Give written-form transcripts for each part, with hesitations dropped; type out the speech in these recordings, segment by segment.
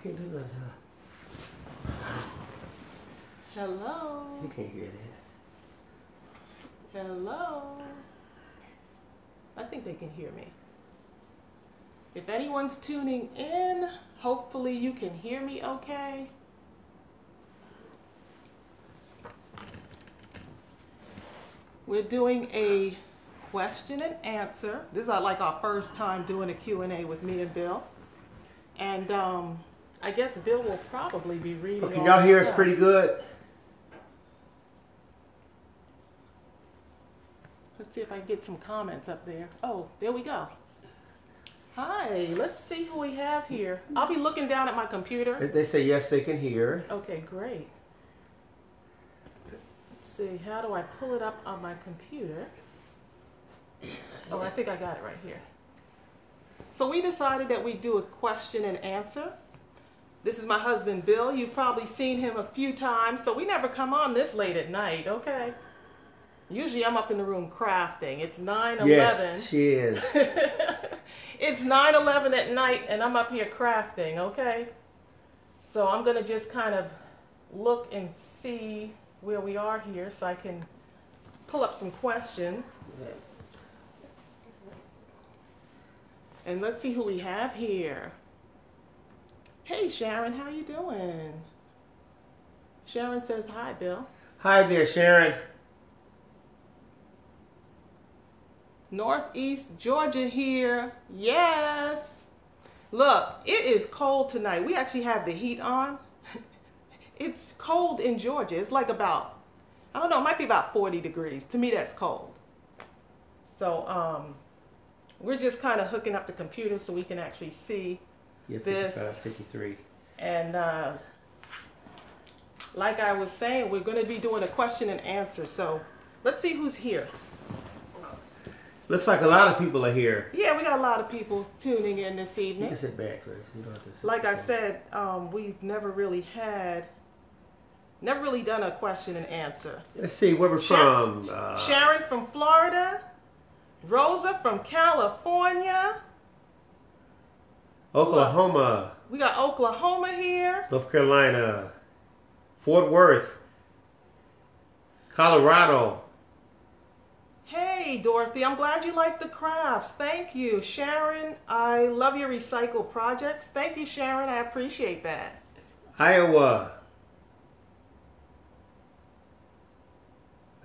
can't do nothing, huh? Hello. You can't hear that. Hello. I think they can hear me. If anyone's tuning in, hopefully you can hear me okay. We're doing a question and answer. This is like our first time doing a Q&A with me and Bill. And I guess Bill will probably be reading. Oh, can y'all hear us pretty good? Let's see if I can get some comments up there. Oh, there we go. Hi, let's see who we have here. I'll be looking down at my computer. They say yes, they can hear. Okay, great. Let's see, how do I pull it up on my computer? Oh, I think I got it right here. So we decided that we'd do a question and answer. This is my husband, Bill. You've probably seen him a few times, so we never come on this late at night, okay? Usually I'm up in the room crafting. It's 9/11. Yes, she is. It's 9/11 at night and I'm up here crafting, okay? So I'm gonna just kind of look and see where we are here so I can pull up some questions. And let's see who we have here. Hey Sharon, how you doing? Sharon says hi, Bill. Hi there, Sharon. Northeast Georgia here. Yes. Look, it is cold tonight. We actually have the heat on. It's cold in Georgia. It's like about, I don't know, it might be about 40 degrees. To me, that's cold. So we're just kind of hooking up the computer so we can actually see this. 53. And like I was saying, we're going to be doing a question and answer. So let's see who's here. Looks like a lot of people are here. Yeah, we got a lot of people tuning in this evening. You can sit back, Trace. You don't have to sit. Like I said, we've never really done a question and answer. Let's see where we're from. Sharon from Florida. Rosa from California. Oklahoma. We got Oklahoma here. North Carolina. Fort Worth. Colorado. Hey, Dorothy, I'm glad you like the crafts. Thank you. Sharon, I love your recycle projects. Thank you, Sharon. I appreciate that. Iowa.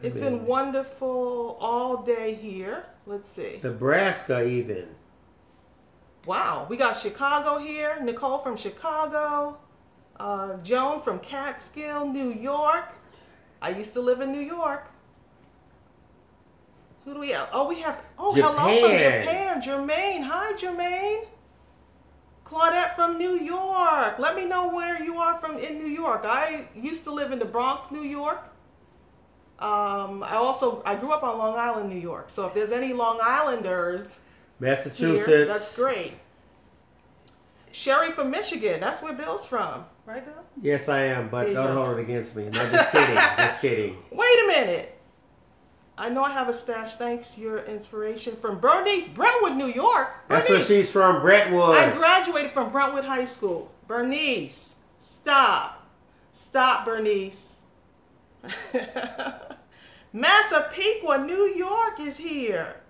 It's been wonderful all day here. Let's see. Nebraska even. Wow. We got Chicago here. Nicole from Chicago. Joan from Catskill, New York. I used to live in New York. Who do we have? Oh, we have, Japan. Hello from Japan. Jermaine. Hi, Jermaine. Claudette from New York. Let me know where you are from in New York. I used to live in the Bronx, New York. I grew up on Long Island, New York. So if there's any Long Islanders Massachusetts. here, that's great. Sherry from Michigan. That's where Bill's from. Right, Bill? Yes, I am, but don't hold it against me. No, just kidding. Just kidding. Wait a minute. I know I have a stash. Thanks, your inspiration from Bernice, Brentwood, New York. That's where she's from, Brentwood. I graduated from Brentwood High School. Bernice, stop. Stop, Bernice. Massapequa, New York is here.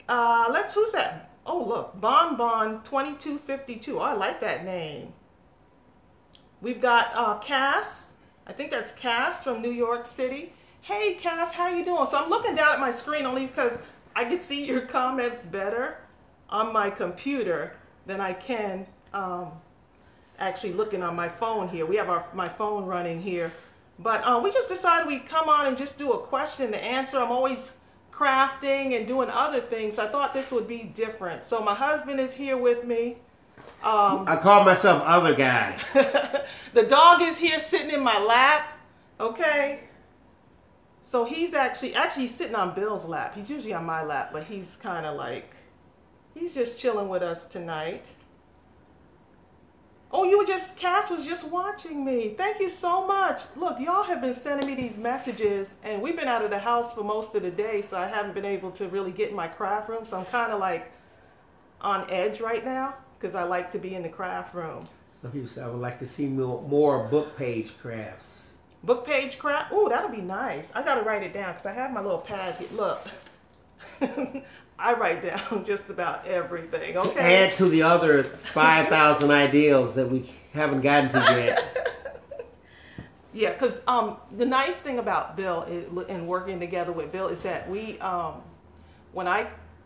Who's that? Oh, look, Bonbon 2252. Oh, I like that name. We've got Cass. I think that's Cass from New York City. Hey, Cass, how you doing? So I'm looking down at my screen only because I can see your comments better on my computer than I can actually looking on my phone here. We have my phone running here. But we just decided we'd come on and just do a question and answer. I'm always crafting and doing other things. I thought this would be different. So my husband is here with me. I call myself other guy. The dog is here sitting in my lap. Okay. So he's actually sitting on Bill's lap. He's usually on my lap, but he's kind of like, he's just chilling with us tonight. Oh, Cass was just watching me. Thank you so much. Look, y'all have been sending me these messages, and we've been out of the house for most of the day, so I haven't been able to really get in my craft room. So I'm kind of like on edge right now because I like to be in the craft room. Some people say I would like to see more book page crafts. Book page craft? Ooh, that'll be nice. I gotta write it down because I have my little pad. Look, I write down just about everything. Okay. To add to the other 5,000 ideals that we haven't gotten to yet. Yeah, because the nice thing about Bill and working together with Bill is that we,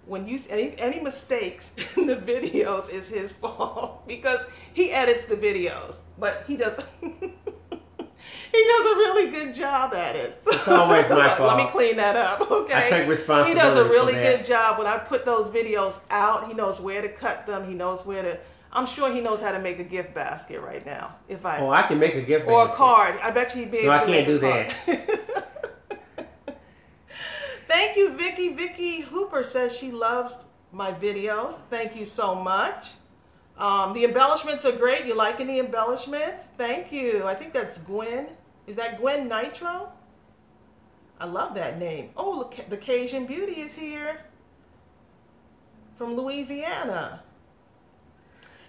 when you any mistakes in the videos is his fault because he edits the videos, but he does he does a really good job at it. So, it's always my fault. Let me clean that up, okay? I take responsibility. He does a really good job when I put those videos out. He knows where to cut them. He knows where to. I'm sure he knows how to make a gift basket right now. I can make a gift basket. Or a card. I bet you he'd be able to make a card. No, I can't do that. Thank you, Vicky. Vicky Hooper says she loves my videos. Thank you so much. The embellishments are great. You liking the embellishments? Thank you. I think that's Gwen. Is that Gwen Nitro? I love that name. Oh, look, the Cajun Beauty is here from Louisiana.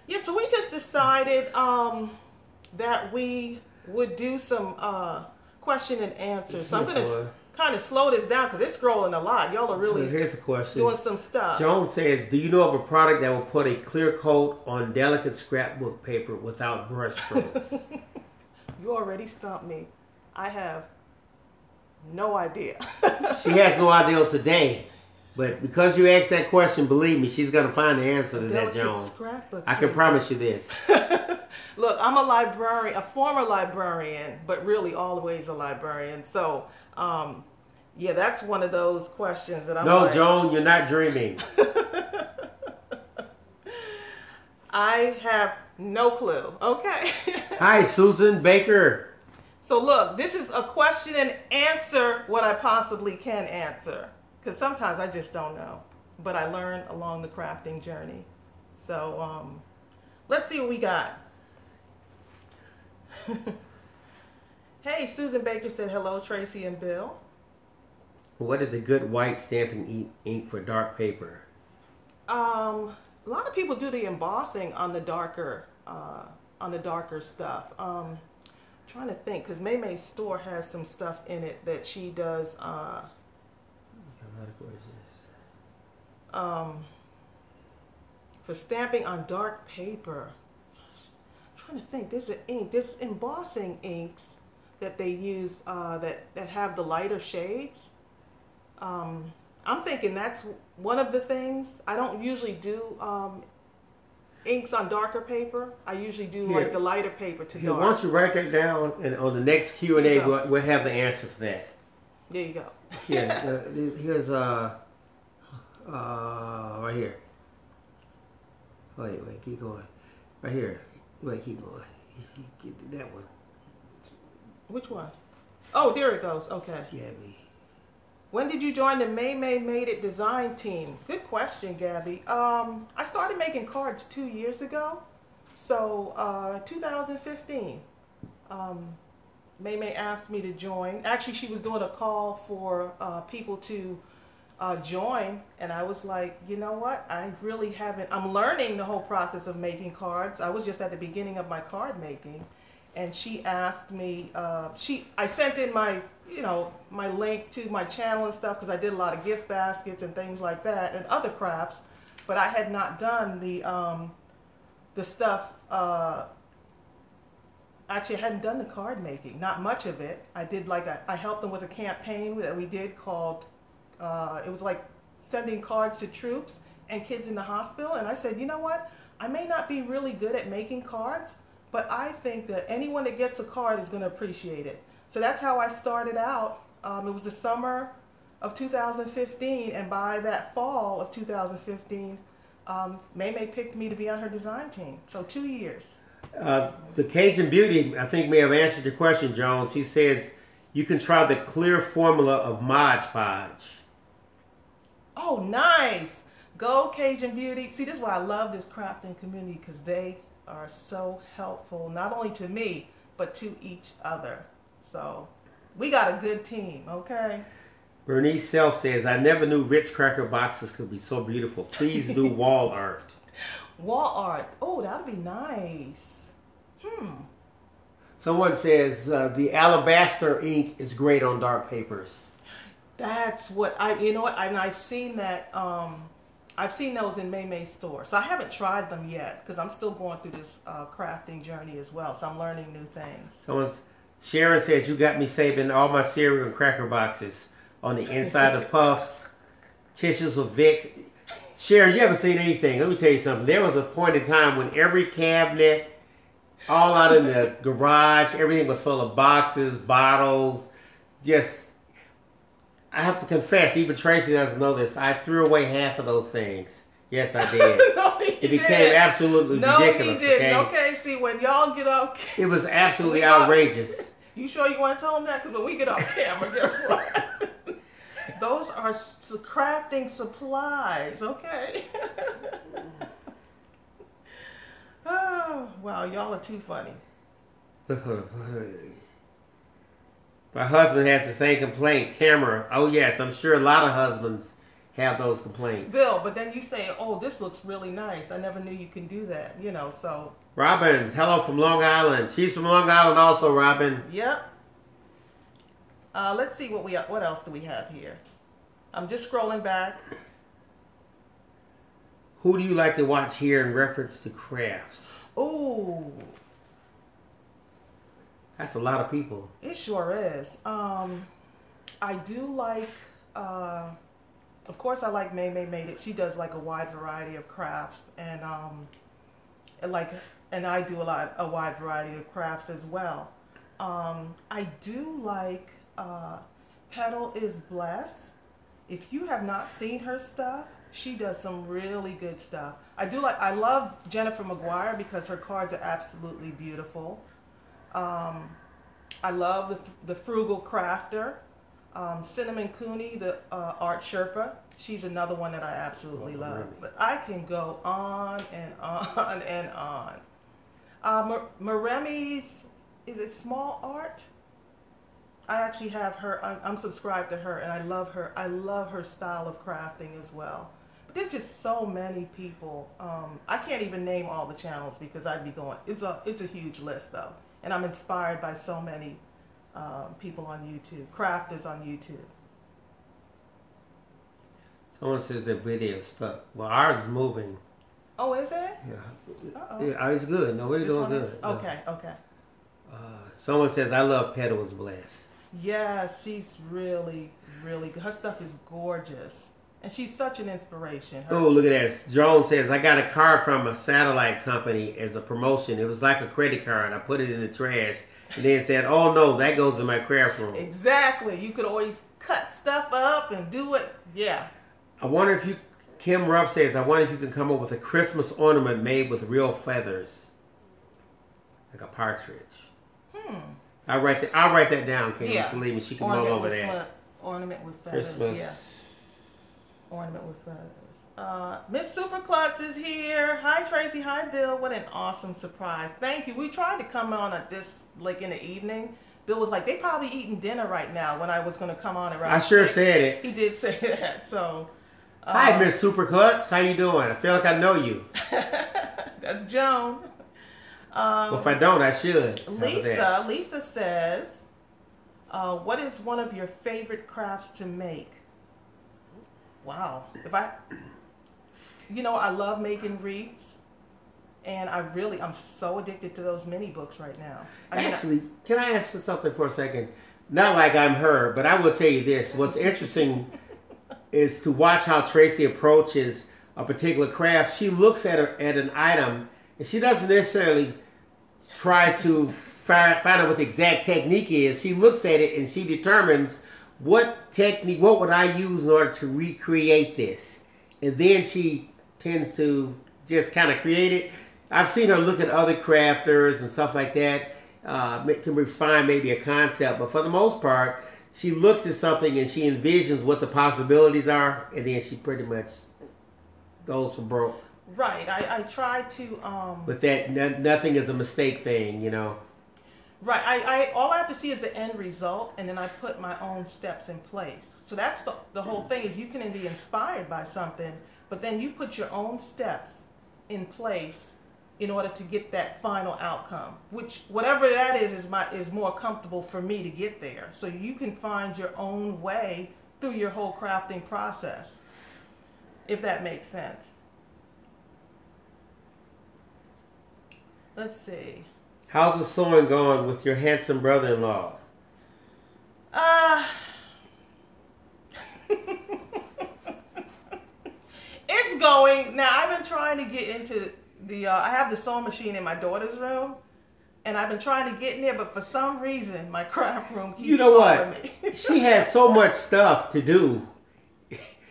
Yeah, so we just decided that we would do some question and answer. So I'm going to kind of slow this down because it's scrolling a lot. Y'all are really Here's a question. Doing some stuff. Joan says, do you know of a product that will put a clear coat on delicate scrapbook paper without brush strokes? You already stumped me. I have no idea. She has no idea today. But because you asked that question, believe me, she's going to find the answer to that, Joan. I can promise you this. Look, I'm a librarian, a former librarian, but really always a librarian. So, yeah, that's one of those questions that I'm like... No, Joan, you're not dreaming. I have no clue. Okay. Hi, Susan Baker. So, look, this is a question and answer what I possibly can answer. Because sometimes I just don't know. But I learn along the crafting journey. So, let's see what we got. Hey, Susan Baker said, hello, Tracy and Bill. What is a good white stamping ink for dark paper? A lot of people do the embossing on the darker stuff. Trying to think, because Maymay's store has some stuff in it that she does... for stamping on dark paper. I'm trying to think. There's an ink. There's embossing inks that they use that have the lighter shades. I'm thinking that's one of the things. I don't usually do inks on darker paper. I usually do like the lighter paper to dark. Why don't you write that down, and on the next Q&A we'll have the answer for that. There you go. Yeah, here's right here. Wait, keep going. Right here. Wait, keep going. Get that one. Which one? Oh, there it goes. Okay. Gabby. When did you join the Maymay Made It design team? Good question, Gabby. I started making cards 2 years ago. So, 2015. Maymay asked me to join. Actually, she was doing a call for people to join, and I was like, you know what? I really haven't. I'm learning the whole process of making cards. I was just at the beginning of my card making, and she asked me. I sent in my my link to my channel and stuff because I did a lot of gift baskets and things like that and other crafts, but I had not done the stuff. Actually, I hadn't done the card making, not much of it. I did I helped them with a campaign that we did called, it was like sending cards to troops and kids in the hospital. And I said, you know what? I may not be really good at making cards, but I think that anyone that gets a card is going to appreciate it. So that's how I started out. It was the summer of 2015, and by that fall of 2015, Maymay picked me to be on her design team. So 2 years. The Cajun Beauty, I think, may have answered your question, Joan. She says you can try the clear formula of Mod Podge. Oh, nice. Go Cajun Beauty. See, this is why I love this crafting community, because they are so helpful, not only to me, but to each other. So we got a good team, okay? Bernice Self says, I never knew Ritz cracker boxes could be so beautiful. Please do wall art. Wall art. Oh, that'd be nice. Someone says the alabaster ink is great on dark papers. That's what I've seen that. I've seen those in May's store. So I haven't tried them yet because I'm still going through this crafting journey as well. So I'm learning new things. Sharon says, you got me saving all my cereal and cracker boxes on the inside of puffs, tissues with Vicks. Sharon, you haven't seen anything. Let me tell you something. There was a point in time when every cabinet, all out in the garage, everything was full of boxes, bottles, just... I have to confess, even Tracey doesn't know this. I threw away half of those things. Yes, I did. No, it became absolutely ridiculous. No, he didn't. Okay, see, when y'all get off... It was absolutely outrageous. You sure you want to tell them that? Because when we get off camera, guess what? Those are crafting supplies, okay? Oh, wow, y'all are too funny. My husband has the same complaint. Tamara, oh yes, I'm sure a lot of husbands have those complaints. Bill, but then you say, oh, this looks really nice. I never knew you can do that, so. Robin, hello from Long Island. She's from Long Island also, Robin. Yep. Let's see what else do we have here. I'm just scrolling back. Who do you like to watch here in reference to crafts? Ooh. That's a lot of people. It sure is. I do like, of course I like May Made It. She does like a wide variety of crafts and I do a wide variety of crafts as well. I do like Petal is Blessed. If you have not seen her stuff, she does some really good stuff. I love Jennifer McGuire because her cards are absolutely beautiful. I love the Frugal Crafter. Cinnamon Cooney, the Art Sherpa. She's another one that I absolutely love. But I can go on and on and on. Maremi's, is it Small Art? I actually have her. I'm subscribed to her, and I love her. I love her style of crafting as well. But there's just so many people. I can't even name all the channels because I'd be going. It's a huge list though. And I'm inspired by so many people on YouTube, crafters on YouTube. Someone says the video is stuck. Well, ours is moving. Oh, is it? Yeah. Yeah, it's good. No, we're doing good. Okay. Someone says, I love Petal is Blessed. Yeah, she's really, really good. Her stuff is gorgeous. And she's such an inspiration. Oh, look at that. Joan says, I got a card from a satellite company as a promotion. It was like a credit card. I put it in the trash and then said, oh no, that goes in my craft room. Exactly. You could always cut stuff up and do it. Yeah. I wonder if Kim Rupp says, I wonder if you can come up with a Christmas ornament made with real feathers. Like a partridge. I'll write that down, Kim. Yeah. Believe me, she can mull over that. Ornament with feathers. Christmas. Yeah. Ornament with feathers. Miss Superclutz is here. Hi, Tracey. Hi, Bill. What an awesome surprise. Thank you. We tried to come on at this, like in the evening. Bill was like, they probably eating dinner right now when I was going to come on around I sure 6. said it. He did say that. So. Hi, Miss Superclutz. How you doing? I feel like I know you. That's Joan. Well, if I don't, I should. Lisa says, what is one of your favorite crafts to make? Wow. I love making wreaths, and I'm so addicted to those mini books right now. Actually, can I ask you something for a second? Not like I'm her, but I will tell you this. What's interesting is to watch how Tracey approaches a particular craft. She looks at an item, and she doesn't necessarily try to find out what the exact technique is. She looks at it, and she determines what would I use in order to recreate this? And then she tends to just kind of create it. I've seen her look at other crafters and stuff like that to refine maybe a concept. But for the most part, she looks at something and she envisions what the possibilities are, and then she pretty much goes for broke. Right. I try to... But that nothing is a mistake thing, Right. All I have to see is the end result, and then I put my own steps in place. So that's the whole thing is you can be inspired by something, but then you put your own steps in place in order to get that final outcome, which whatever that is more comfortable for me to get there. So you can find your own way through your whole crafting process, if that makes sense. Let's see. How's the sewing going with your handsome brother-in-law? It's going. Now, I've been trying to get into the, I have the sewing machine in my daughter's room, and I've been trying to get in there, but for some reason, my craft room keeps calling me. She has so much stuff to do.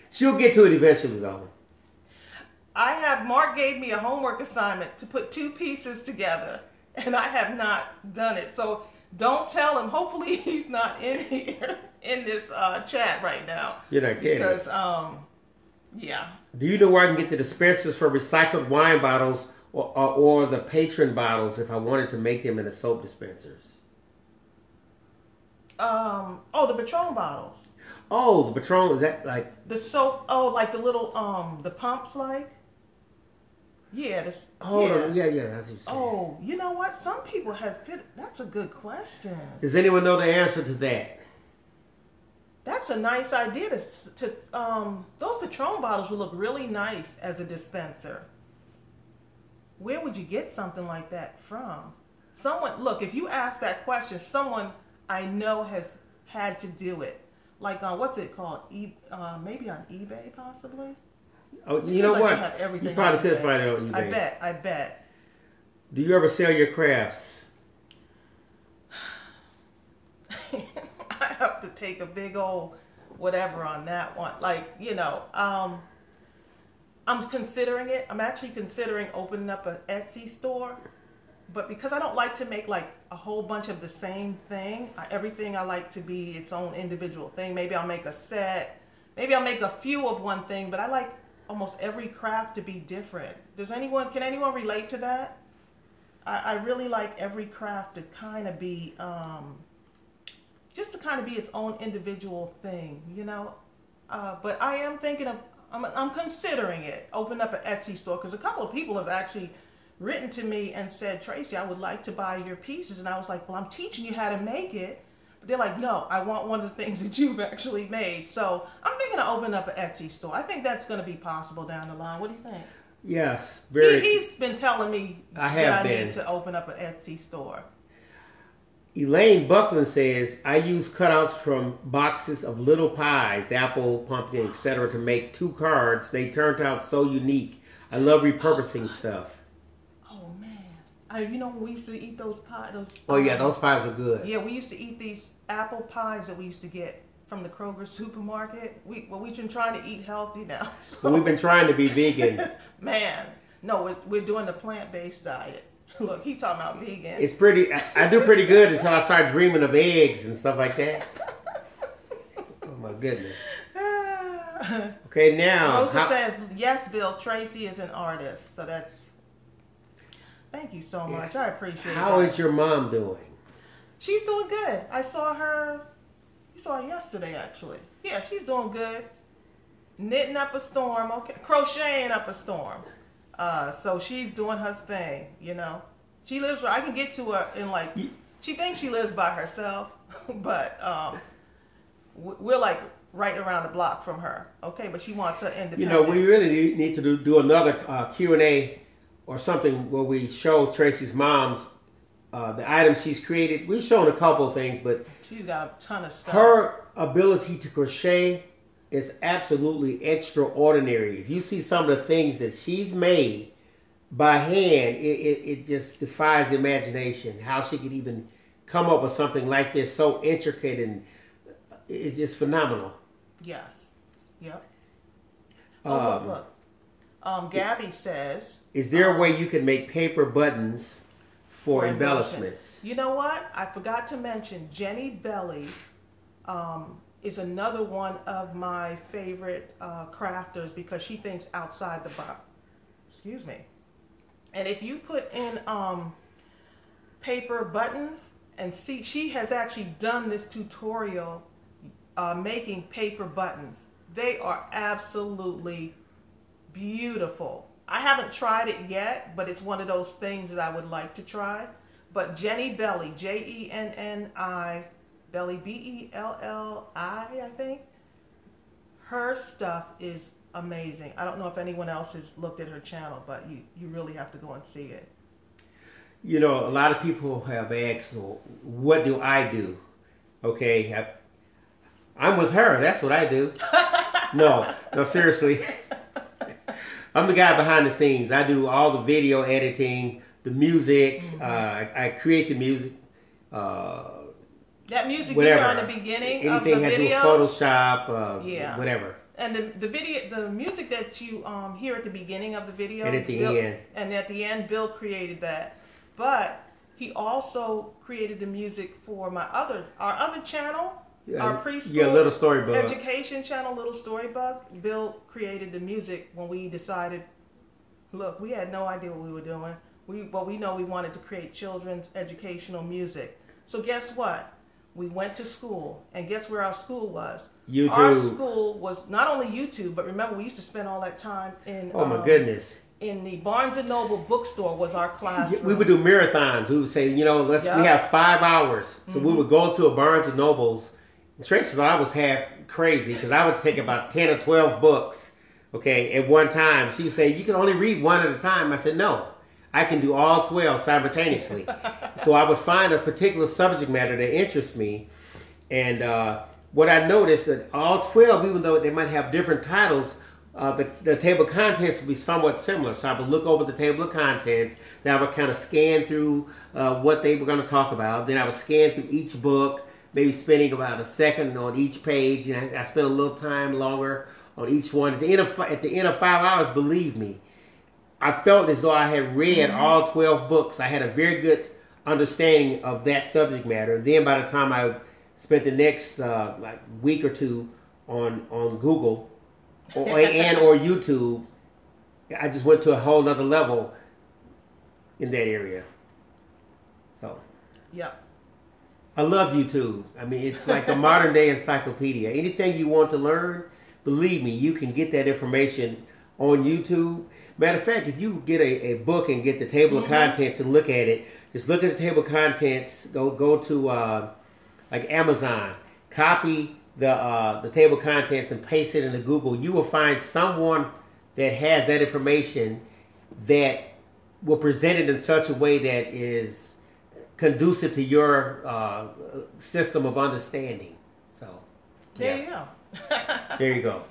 She'll get to it eventually, though. Mark gave me a homework assignment to put 2 pieces together, and I have not done it. So don't tell him. Hopefully he's not in here, in this chat right now. You're not kidding. Because, yeah. Do you know where I can get the dispensers for recycled wine bottles or the patron bottles if I wanted to make them into soap dispensers? The Patron bottles. Oh, the Patron, is that like... The soap, like the little, the pumps like? Yeah. Yeah. That's what oh, you know what? Some people have fit. That's a good question. Does anyone know the answer to that? That's a nice idea. Those Patron bottles would look really nice as a dispenser. Where would you get something like that from? Look, if you ask that question, someone I know has had to do it. Like on, what's it called? Maybe on eBay, possibly? Oh, you know what? You probably could find it on eBay. I bet. Do you ever sell your crafts? I have to take a big old whatever on that one. Like, I'm considering it. I'm actually considering opening up an Etsy store. But because I don't like to make like a whole bunch of the same thing, everything I like to be its own individual thing. Maybe I'll make a set. Maybe I'll make a few of one thing, but I like almost every craft to be different. Can anyone relate to that? I really like every craft to kind of be, just to kind of be its own individual thing, But I am thinking of, I'm considering it, open up an Etsy store, because a couple of people have actually written to me and said, Tracey, I would like to buy your pieces. And I was like, well, I'm teaching you how to make it. But they're like, no, I want one of the things that you've actually made. So I'm thinking of opening up an Etsy store. I think that's going to be possible down the line. What do you think? Yes, very. He's been telling me I need to open up an Etsy store. Elaine Buckland says, I use cutouts from boxes of little pies, apple, pumpkin, etc. to make 2 cards. They turned out so unique. I love repurposing stuff. When we used to eat those pies. Those pies are good. Yeah, we used to eat these apple pies that we used to get from the Kroger supermarket. We've been trying to eat healthy now. So. Well, we've been trying to be vegan. Man, no, we're doing the plant-based diet. Look, he's talking about vegan. It's pretty. I do pretty good until I start dreaming of eggs and stuff like that. Oh my goodness. Okay, now Rosa says, yes, Bill, Tracey is an artist. So that's. Thank you so much. I appreciate it. How is your mom doing? She's doing good. I saw her. You saw her yesterday, actually. Yeah, she's doing good. Knitting up a storm. Okay, crocheting up a storm. So she's doing her thing. She lives. I can get to her in like. She thinks she lives by herself, but we're like right around the block from her. Okay, but she wants her independence. We really need to do another Q&A. Or something where we show Tracey's mom's the items she's created. We've shown a couple of things, but she's got a ton of stuff. Her ability to crochet is absolutely extraordinary. If you see some of the things that she's made by hand, it just defies the imagination. How she could even come up with something like this, so intricate, and it's just phenomenal. Yes. Yep. Look. Gabby says, is there a way you can make paper buttons for embellishments? You know what? I forgot to mention Jenny Belly is another one of my favorite crafters because she thinks outside the box. Excuse me. And if you put in paper buttons and see, she has actually done this tutorial making paper buttons. They are absolutely beautiful. I haven't tried it yet, but it's one of those things that I would like to try. But Jenny Belly, Jenni, Belly, Belli, I think. Her stuff is amazing. I don't know if anyone else has looked at her channel, but you really have to go and see it. You know, a lot of people have asked, well, what do I do? Okay, I'm with her. That's what I do. No, seriously. I'm the guy behind the scenes. I do all the video editing, the music. I create the music. That music whatever. you hear on the beginning Anything of the has to do with Photoshop, whatever. And the music that you hear at the beginning of the video, and at the end, and at the end, Bill created that. But he also created the music for our other channel, our preschool Little Storybug education channel, Little Storybug. Bill created the music when we decided. Look, we had no idea what we were doing. We know we wanted to create children's educational music. So guess what? We went to school, and guess where our school was? YouTube. Our school was not only YouTube, but remember we used to spend all that time in. Oh my goodness! In the Barnes and Noble bookstore was our classroom. We would do marathons. We would say, we have 5 hours, so we would go to a Barnes and Nobles. And Tracey thought I was half crazy because I would take about 10 or 12 books, okay, at one time. She would say, you can only read one at a time. I said, no. I can do all 12 simultaneously. So I would find a particular subject matter that interests me. And what I noticed that all 12, even though they might have different titles, the table of contents would be somewhat similar. So I would look over the table of contents. Then I would kind of scan through what they were going to talk about. Then I would scan through each book, maybe spending about a second on each page. And I spent a little time longer on each one. At the end of 5 hours, believe me, I felt as though I had read all 12 books. I had a very good understanding of that subject matter. Then by the time I spent the next week or two on Google or YouTube, I just went to a whole nother level in that area. So, yeah, I love YouTube. I mean, it's like a modern day encyclopedia. Anything you want to learn, believe me, you can get that information on YouTube. Matter of fact, if you get a book and get the table of contents and look at it, just look at the table of contents. Go to like Amazon, copy the table of contents and paste it into Google. You will find someone that has that information that will present it in such a way that is conducive to your system of understanding. So there you go. There you go.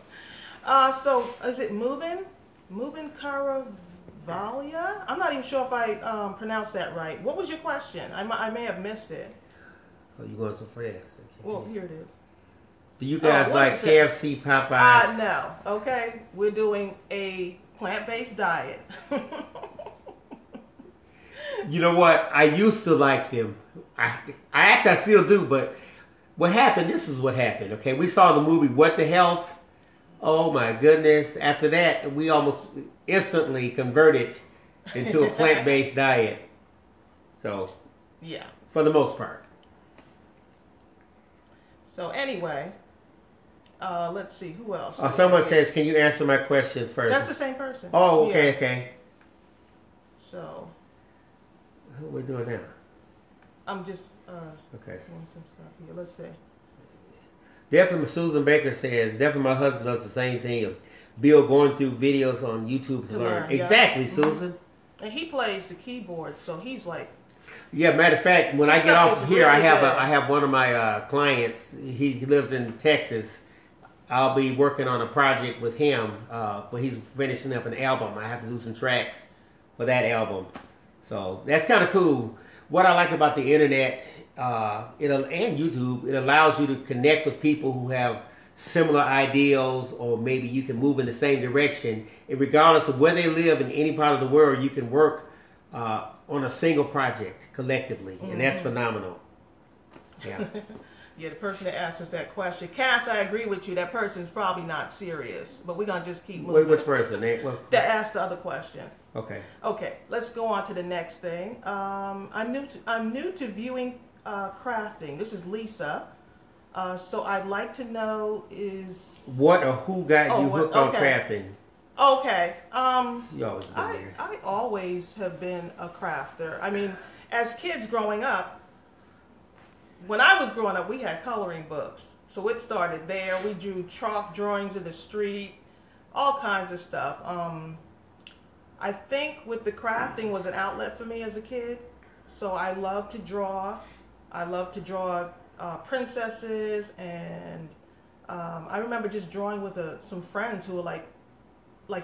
So is it Mubin Caravalia? I'm not even sure if I pronounced that right. What was your question? I may have missed it. Oh, you going so fast? Well, here it is. Do you guys like KFC, Popeyes? No. Okay, we're doing a plant-based diet. You know what? I used to like them. I actually still do, but what happened? This is what happened. Okay, we saw the movie What the Health. Oh my goodness. After that, we almost instantly converted into a plant-based diet. So, yeah. For the most part. So anyway, let's see. Who else? Someone says, can you answer my question first? That's the same person. Oh, okay, okay. So. What we're doing now? I'm just okay. doing some stuff here. Let's see. Definitely, Susan Baker says, definitely my husband does the same thing. Bill going through videos on YouTube to learn. Exactly, Susan. And he plays the keyboard, so he's like. Yeah, matter of fact, when I get off here, really I have one of my clients. He lives in Texas. I'll be working on a project with him. But he's finishing up an album. I have to do some tracks for that album. So that's kind of cool. What I like about the internet and YouTube, it allows you to connect with people who have similar ideals, or maybe you can move in the same direction. And regardless of where they live in any part of the world, you can work on a single project collectively, and that's phenomenal. Yeah. Yeah, the person that asked us that question, Cass, I agree with you. That person's probably not serious, but we're gonna just keep moving. Which person? That asked the other question. Okay. Okay, let's go on to the next thing. I'm new to viewing crafting. This is Lisa. So I'd like to know is what or who got you hooked on crafting? Okay. You always been there. I always have been a crafter. I mean, as kids growing up, when I was growing up, we had coloring books. So it started there. We drew chalk drawings in the street, all kinds of stuff. I think with the crafting was an outlet for me as a kid. So I love to draw. I love to draw princesses, and I remember just drawing with some friends who were like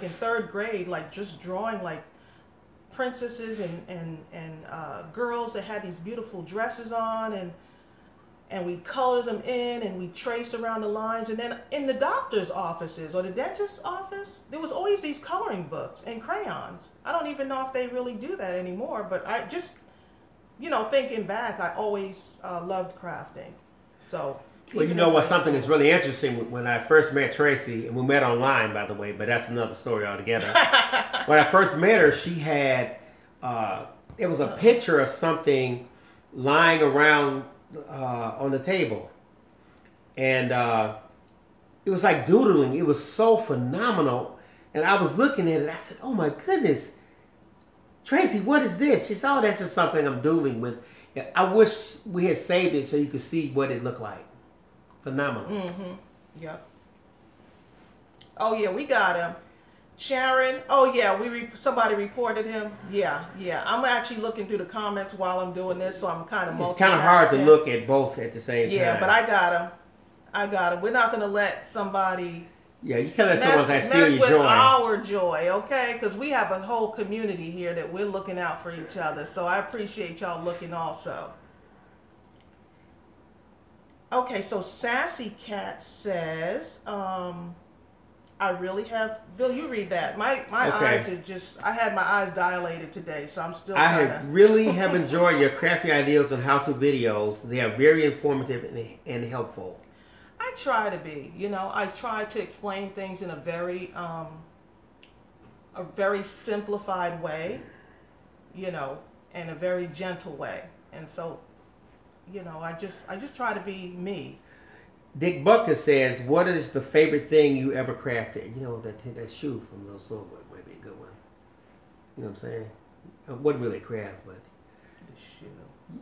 in third grade, like just drawing like princesses and girls that had these beautiful dresses on, and we color them in and we trace around the lines. And then in the doctor's offices or the dentist's office, there was always these coloring books and crayons. I don't even know if they really do that anymore, but I just, thinking back, I always loved crafting. So. Well, you know what? Something is really interesting. When I first met Tracey, and we met online, by the way, but that's another story altogether. When I first met her, she had, it was a picture of something lying around on the table. And it was like doodling. It was so phenomenal. And I was looking at it. I said, oh my goodness, Tracey, what is this? She said, oh, that's just something I'm doodling with. I wish we had saved it so you could see what it looked like. Phenomenal. Mm-hmm. Yep. Oh yeah, we got him. Sharon. Oh yeah, somebody reported him. Yeah. I'm actually looking through the comments while I'm doing this, so I'm kind of multitasking. It's kind of hard to look at both at the same time. Yeah, but I got him. We're not going to let somebody. Yeah, you can't let someone steal your with joy. Our joy, okay? Because we have a whole community here that we're looking out for each other. So I appreciate y'all looking also. Okay, so Sassy Cat says, I really have, Bill, you read that. My eyes are just, I had my eyes dilated today, so I'm still really have enjoyed your crafty ideas and how-to videos. They are very informative and helpful. I try to be, I try to explain things in a very simplified way, and a very gentle way. And so, I just try to be me. Dick Bucket says, what is the favorite thing you ever crafted? That shoe from Little Silver might be a good one. You know what I'm saying? I wouldn't really craft, but the shoe.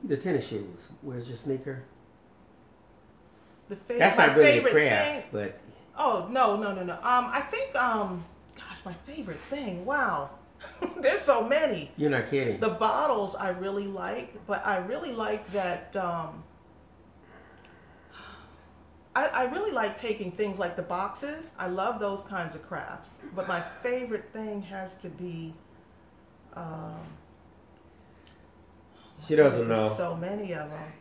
The tennis shoes. Where's your sneaker? That's not really a craft, thing, but... Oh, no. I think, my favorite thing, wow. There's so many. You're not kidding. The bottles I really like, but I really like that, I really like taking things like the boxes. I love those kinds of crafts. But my favorite thing has to be, she doesn't know. So many of them.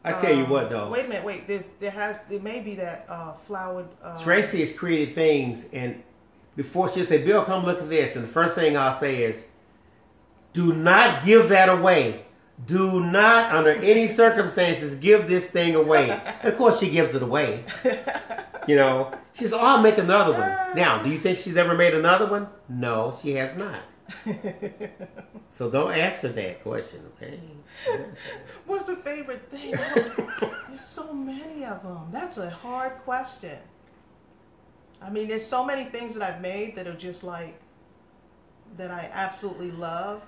I tell you what, though. Wait a minute. There may be that flowered. Tracey has created things, and before she'll say, "Bill, come look at this," and the first thing I'll say is, "Do not give that away. Do not, under any circumstances, give this thing away." And of course, she gives it away. She's, "Oh, I'll make another one." Now, do you think she's ever made another one? No, she has not. So don't ask her that question, okay? What's the favorite thing? There's so many of them. That's a hard question. I mean, there's so many things that I've made that are just like, that I absolutely love.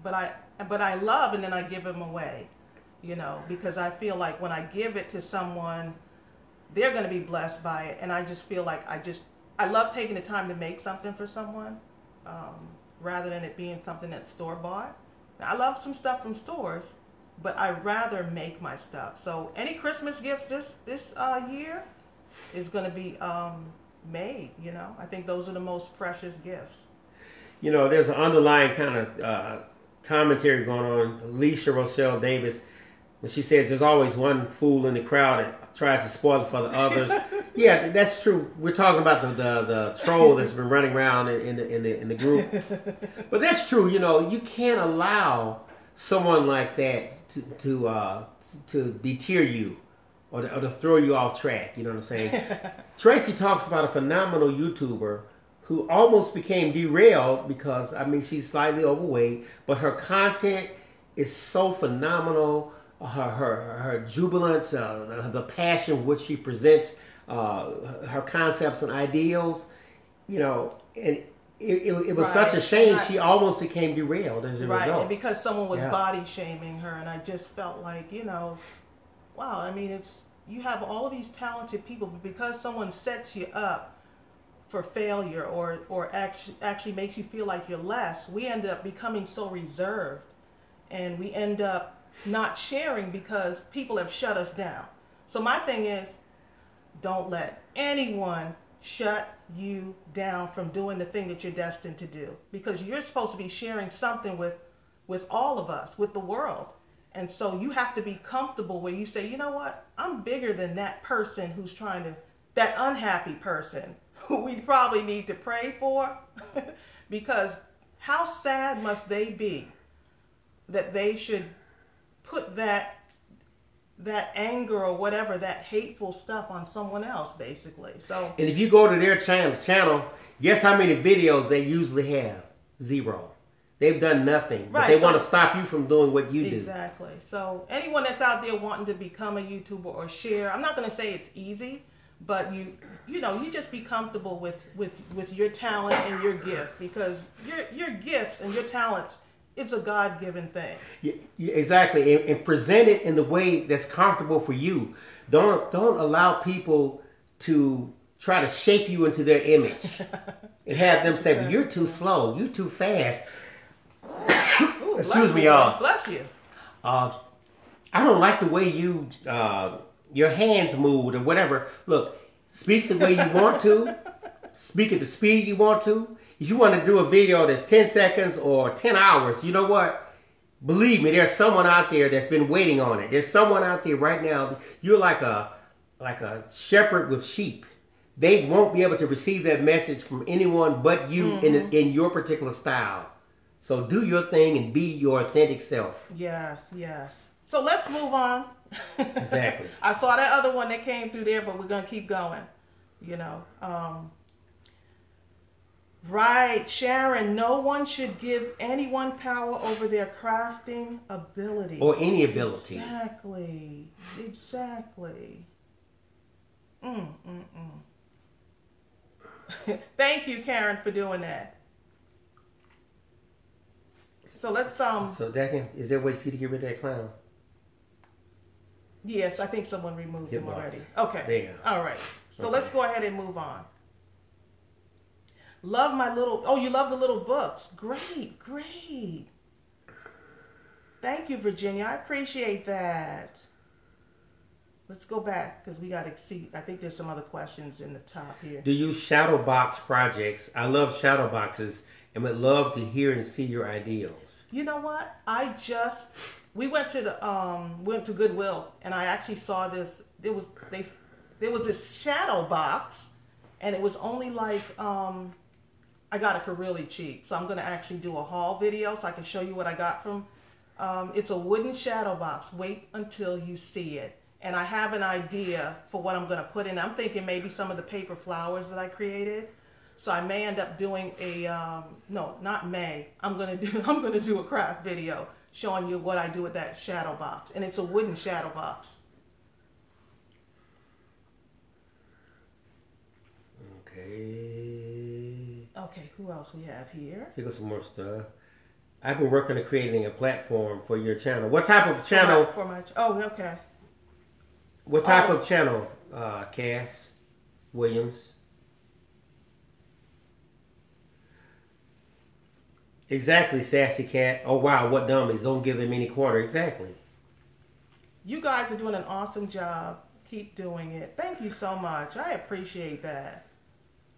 But I love, and then I give them away, because I feel like when I give it to someone, they're going to be blessed by it. And I just feel like I love taking the time to make something for someone, rather than it being something that's store-bought. Now, I love some stuff from stores, but I rather make my stuff. So any Christmas gifts this year is going to be made. I think those are the most precious gifts. There's an underlying kind of commentary going on. Alicia Rochelle Davis, when she says there's always one fool in the crowd that tries to spoil it for the others. Yeah, that's true. We're talking about the troll that's been running around in the group. But that's true. You can't allow someone like that to deter you or to throw you off track. You know what I'm saying? Tracey talks about a phenomenal YouTuber who almost became derailed because, she's slightly overweight, but her content is so phenomenal. Her jubilance, the passion which she presents her concepts and ideals, you know, and it was such a shame. She almost became derailed as a result. And because someone was body shaming her, and I just felt like, you know, wow. I mean, you have all of these talented people, but because someone sets you up for failure or actually makes you feel like you're less, we end up becoming so reserved, and we end up not sharing because people have shut us down. So my thing is, don't let anyone shut you down from doing the thing that you're destined to do, because you're supposed to be sharing something with all of us, with the world. And so you have to be comfortable where you say, you know what, I'm bigger than that person who's that unhappy person who we probably need to pray for. Because how sad must they be that they should put that anger or whatever, that hateful stuff on someone else, basically. So, and if you go to their channel, guess how many videos they usually have? 0. They've done nothing, but they want to stop you from doing what you do. Exactly. So anyone that's out there wanting to become a YouTuber or share, I'm not going to say it's easy, but you just be comfortable with your talent and your gift, because your gifts and your talents, it's a God-given thing. Yeah, exactly, and present it in the way that's comfortable for you. Don't allow people to try to shape you into their image and have them say, well, "You're too slow. You're too fast." Ooh, Excuse me, y'all. Bless you. I don't like the way you your hands moved or whatever. Look, speak the way you want to. Speak at the speed you want to. If you want to do a video that's 10 seconds or 10 hours, you know what? Believe me, there's someone out there that's been waiting on it. There's someone out there right now. You're like a shepherd with sheep. They won't be able to receive that message from anyone but you in your particular style. So do your thing and be your authentic self. Yes, yes. So let's move on. Exactly. I saw that other one that came through there, but we're going to keep going. You know. Right, Sharon, no one should give anyone power over their crafting ability. Or any ability. Exactly. Thank you, Karen, for doing that. So let's So is there a way for you to get rid of that clown? Yes, I think someone removed him already. Okay. There. All right. So let's go ahead and move on. Love my little... Oh, you love the little books. Great, great. Thank you, Virginia. I appreciate that. Let's go back because we got to see. I think there's some other questions in the top here. Do you shadow box projects? I love shadow boxes and would love to hear and see your ideals. You know what? We went to Goodwill, and I actually saw this. There was this shadow box, and it was only like I got it for really cheap. So I'm going to actually do a haul video so I can show you what I got from. It's a wooden shadow box. Wait until you see it. And I have an idea for what I'm going to put in. I'm thinking maybe some of the paper flowers that I created. So I may end up doing no, not may. I'm going to do a craft video showing you what I do with that shadow box. And it's a wooden shadow box. Okay, who else we have here? Here goes some more stuff. I've been working on creating a platform for your channel. What type of channel? Okay. What type of channel, Cass Williams? Exactly, Sassy Cat. Oh, wow, what dummies. Don't give them any quarter. Exactly. You guys are doing an awesome job. Keep doing it. Thank you so much. I appreciate that.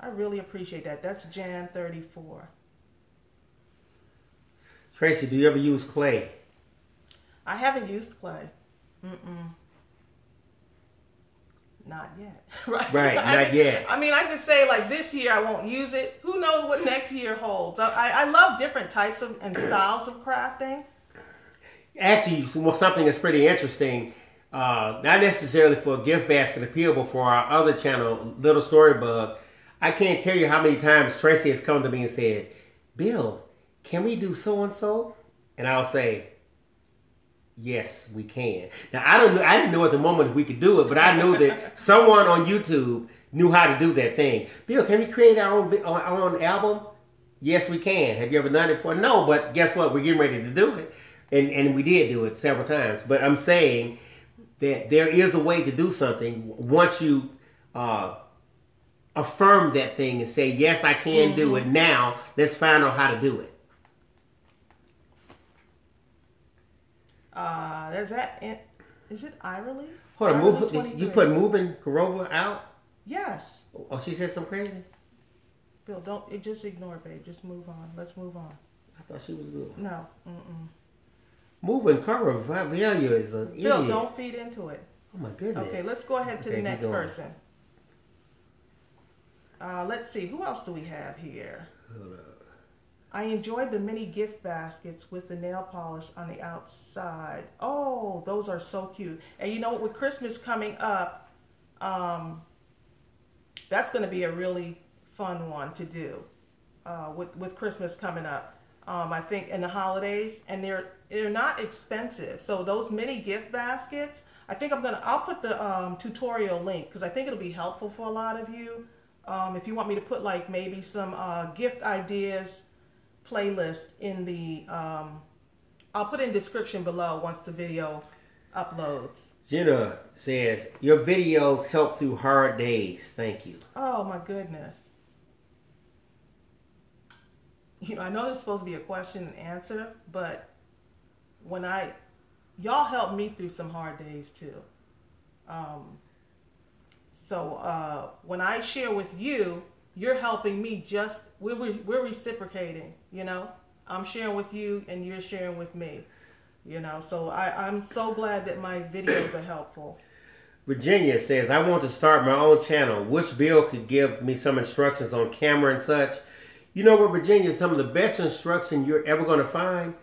I really appreciate that. That's Jan 34. Tracey, do you ever use clay? I haven't used clay. Not yet. Right, not yet. I mean, I could say like this year I won't use it. Who knows what next year holds? I love different types of and styles of crafting. Actually, something that's pretty interesting, not necessarily for Gift Basket Appeal, but for our other channel, Little Storybug. I can't tell you how many times Tracey has come to me and said, Bill, can we do so-and-so? And I'll say, Yes, we can. Now I didn't know at the moment if we could do it, but I know that someone on YouTube knew how to do that thing. Bill, can we create our own album? Yes, we can. Have you ever done it before? No, but guess what? We're getting ready to do it, and we did do it several times. But I'm saying that there is a way to do something once you affirm that thing and say, yes, I can do it. Now let's find out how to do it. Is it Irely? Hold on, you put Moving Corova out? Yes. Oh, she said something crazy? Bill, just ignore it, babe. Just move on. Let's move on. I thought she was good. No. Moving Corova is an idiot. Bill, don't feed into it. Oh my goodness. Okay, let's go ahead to the next person. Let's see. Who else do we have here? Hold up. I enjoyed the mini gift baskets with the nail polish on the outside. Oh, those are so cute. And you know what? With Christmas coming up, that's going to be a really fun one to do. With Christmas coming up, I think in the holidays, and they're not expensive. So those mini gift baskets, I think I'll put the tutorial link because I think it'll be helpful for a lot of you. If you want me to put like maybe some gift ideas playlist in the I'll put in description below once the video uploads. Jenna says your videos help through hard days. Thank you. Oh my goodness. You know, I know this is supposed to be a question and answer, but y'all helped me through some hard days too. So when I share with you, you're helping me. We're reciprocating, you know. I'm sharing with you and you're sharing with me, you know. So I'm so glad that my videos are helpful. Virginia says, I want to start my own channel. Wish Bill could give me some instructions on camera and such. You know what, Virginia, some of the best instruction you're ever going to find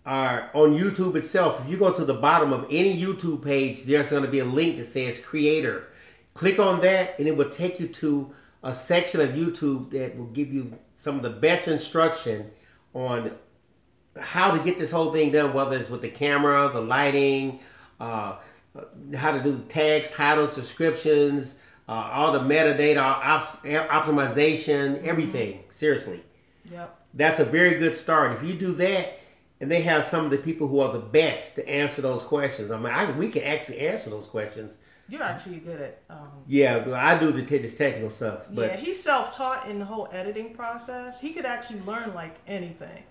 are on YouTube itself. If you go to the bottom of any YouTube page, there's going to be a link that says creator. Click on that and it will take you to a section of YouTube that will give you some of the best instruction on how to get this whole thing done, whether it's with the camera, the lighting, how to do tags, titles, descriptions, all the metadata, optimization, everything. Seriously. Yep. That's a very good start. If you do that, and they have some of the people who are the best to answer those questions. I mean, we can actually answer those questions. You're actually good at... yeah, I do this technical stuff. But yeah, he's self-taught in the whole editing process. He could actually learn like anything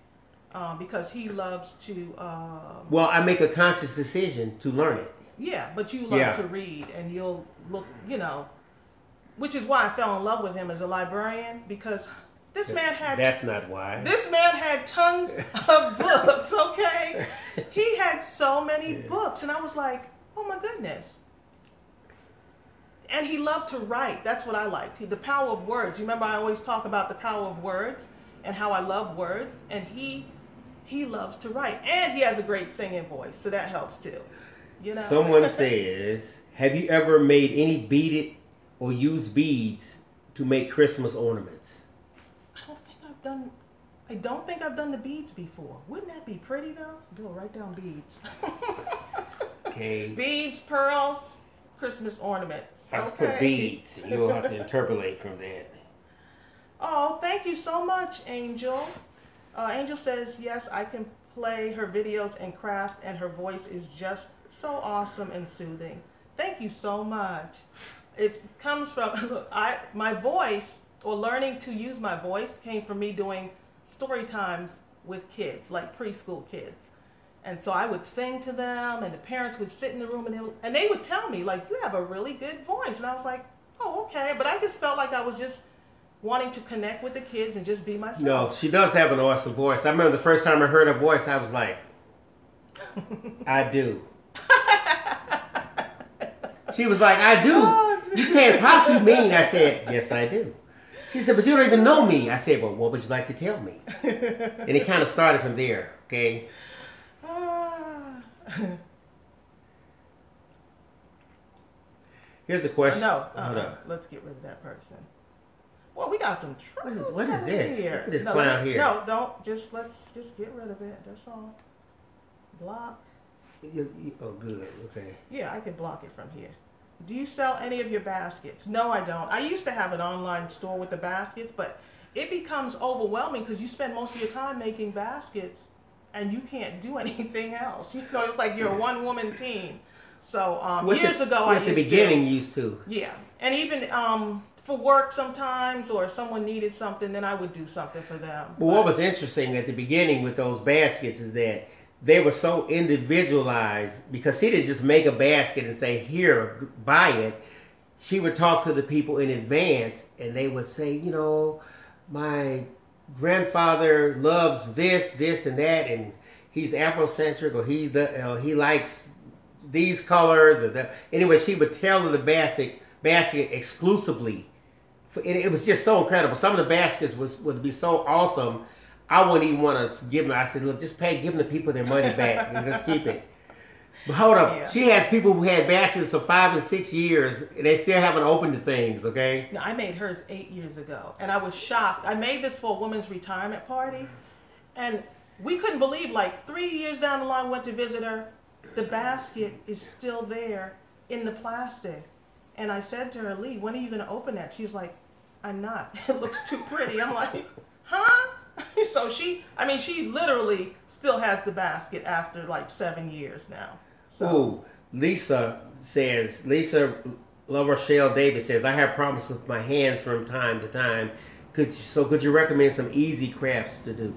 because he loves to... well, I make a conscious decision to learn it. Yeah, but you love to read and you'll look, you know, which is why I fell in love with him as a librarian because this man had... That's not why. This man had tons of books, okay? He had so many books and I was like, oh my goodness. And he loved to write. That's what I liked. The power of words. You remember I always talk about the power of words and how I love words. And he loves to write. And he has a great singing voice. So that helps too. You know? Someone says, have you ever made any beaded or used beads to make Christmas ornaments? I don't think I've done the beads before. Wouldn't that be pretty though? Bill, write down beads. Okay. Beads, pearls, Christmas ornaments. I just put beads. You'll have to interpolate from that. Oh, thank you so much, Angel. Angel says, yes, I can play her videos and craft, and her voice is just so awesome and soothing. Thank you so much. It comes from, look, my voice, or learning to use my voice, came from me doing story times with kids, like preschool kids. And so I would sing to them, and the parents would sit in the room, and they would tell me, like, you have a really good voice. And I was like, oh, okay. But I just felt like I was just wanting to connect with the kids and just be myself. No, she does have an awesome voice. I remember the first time I heard her voice, I was like, I do. She was like, I do. You can't possibly mean. I said, yes, I do. She said, but you don't even know me. I said, well, what would you like to tell me? And it kind of started from there, okay? Here's a question. No, let's get rid of that person. Well, we got some trouble. What is this? Here. Look at this clown here. No, don't. Let's just get rid of it. That's all. Block. Oh, good. Okay. Yeah, I can block it from here. Do you sell any of your baskets? No, I don't. I used to have an online store with the baskets, but it becomes overwhelming because you spend most of your time making baskets and you can't do anything else. You know, it's like you're a one-woman team. So years ago, I used to. At the beginning, used to. Yeah, and even for work sometimes, or if someone needed something, then I would do something for them. But what was interesting at the beginning with those baskets is that they were so individualized because she didn't just make a basket and say, here, buy it. She would talk to the people in advance and they would say, you know, my grandfather loves this, this, and that, and he's Afrocentric, or he likes these colors. Or that. Anyway, she would tell the basket exclusively. It was just so incredible. Some of the baskets would be so awesome. I wouldn't even want to give them. I said, look, just give the people their money back and just keep it. But hold up. Yeah. She has people who had baskets for 5 and 6 years and they still haven't opened the things, okay? No, I made hers 8 years ago and I was shocked. I made this for a woman's retirement party and we couldn't believe, like 3 years down the line, went to visit her. The basket is still there in the plastic. And I said to her, Lee, when are you going to open that? She was like, I'm not. It looks too pretty. I'm like, huh? So she literally still has the basket after like 7 years now. So. Ooh, Lisa LaRochelle Davis says, I have problems with my hands from time to time. Could you recommend some easy crafts to do?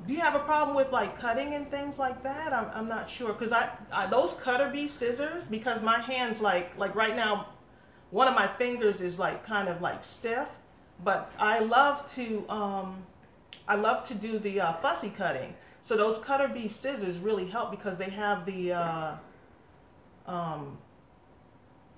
Do you have a problem with like cutting and things like that? I'm not sure because I those cutter bee scissors, because my hands like right now, one of my fingers is like kind of like stiff, but I love to do the fussy cutting. So those cutter bee scissors really help because they have the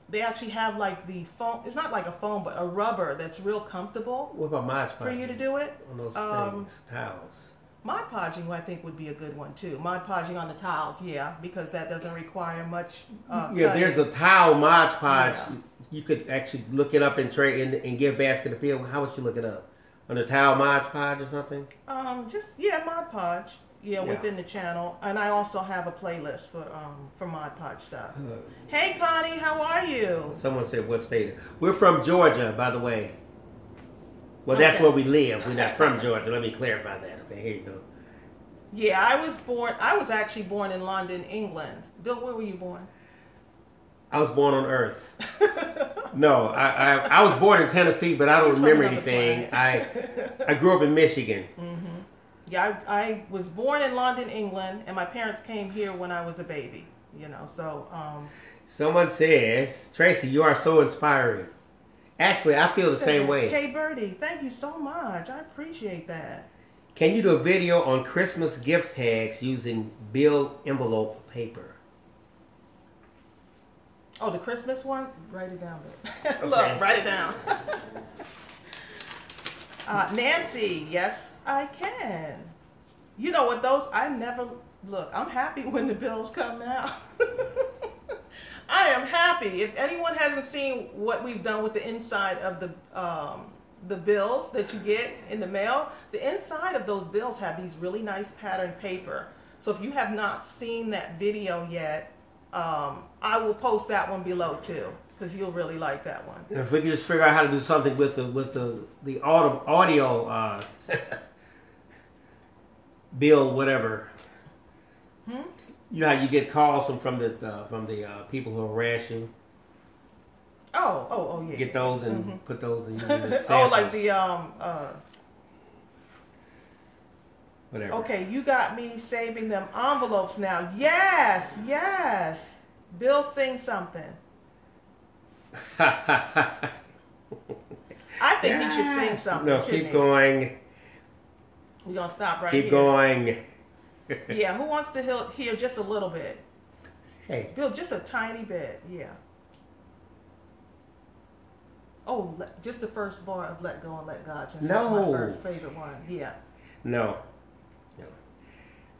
they actually have like the foam. It's not like a foam, but a rubber that's real comfortable. What about Mod Podging? For you to do it on those things, towels. Mod Podging, I think, would be a good one too. Mod Podging on the towels, yeah, because that doesn't require much. Yeah, there's a towel Mod Podge. Yeah. You could actually look it up and GiftBasketAppeal. How would you look it up? On the towel Mod Podge or something? Mod Podge. Yeah, within the channel, and I also have a playlist for Mod Podge stuff. Hey, Connie, how are you? Someone said, "What state?" We're from Georgia, by the way. Well, that's where we live. We're not from Georgia. Let me clarify that. Okay, here you go. Yeah, I was actually born in London, England. Bill, where were you born? I was born on Earth. No, I was born in Tennessee, but I don't remember anything. I grew up in Michigan. Mm-hmm. Yeah, I was born in London, England, and my parents came here when I was a baby. You know, so. Someone says, Tracey, you are so inspiring. Actually, I feel the same way. Hey, Birdie, thank you so much. I appreciate that. Can you do a video on Christmas gift tags using bill envelope paper? Oh, the Christmas one? Write it down. Okay. Look, write it down. Nancy, yes, I can. You know what, I'm happy when the bills come out. I am happy. If anyone hasn't seen what we've done with the inside of the bills that you get in the mail, the inside of those bills have these really nice patterned paper. So if you have not seen that video yet, I will post that one below too, because you'll really like that one. If we could just figure out how to do something with the audio bill, whatever. You know how you get calls from the people who harass you. Oh yeah. Get those and put those in the oh, like the whatever. Okay, you got me saving them envelopes now. Yes. Bill, sing something. I think he should sing something. No, keep going. We're gonna stop right here. Keep going. Yeah, who wants to hear just a little bit? Hey. Bill, just a tiny bit. Yeah. Oh, just the first bar of Let Go and Let God, since that's my first favorite one. Yeah. No.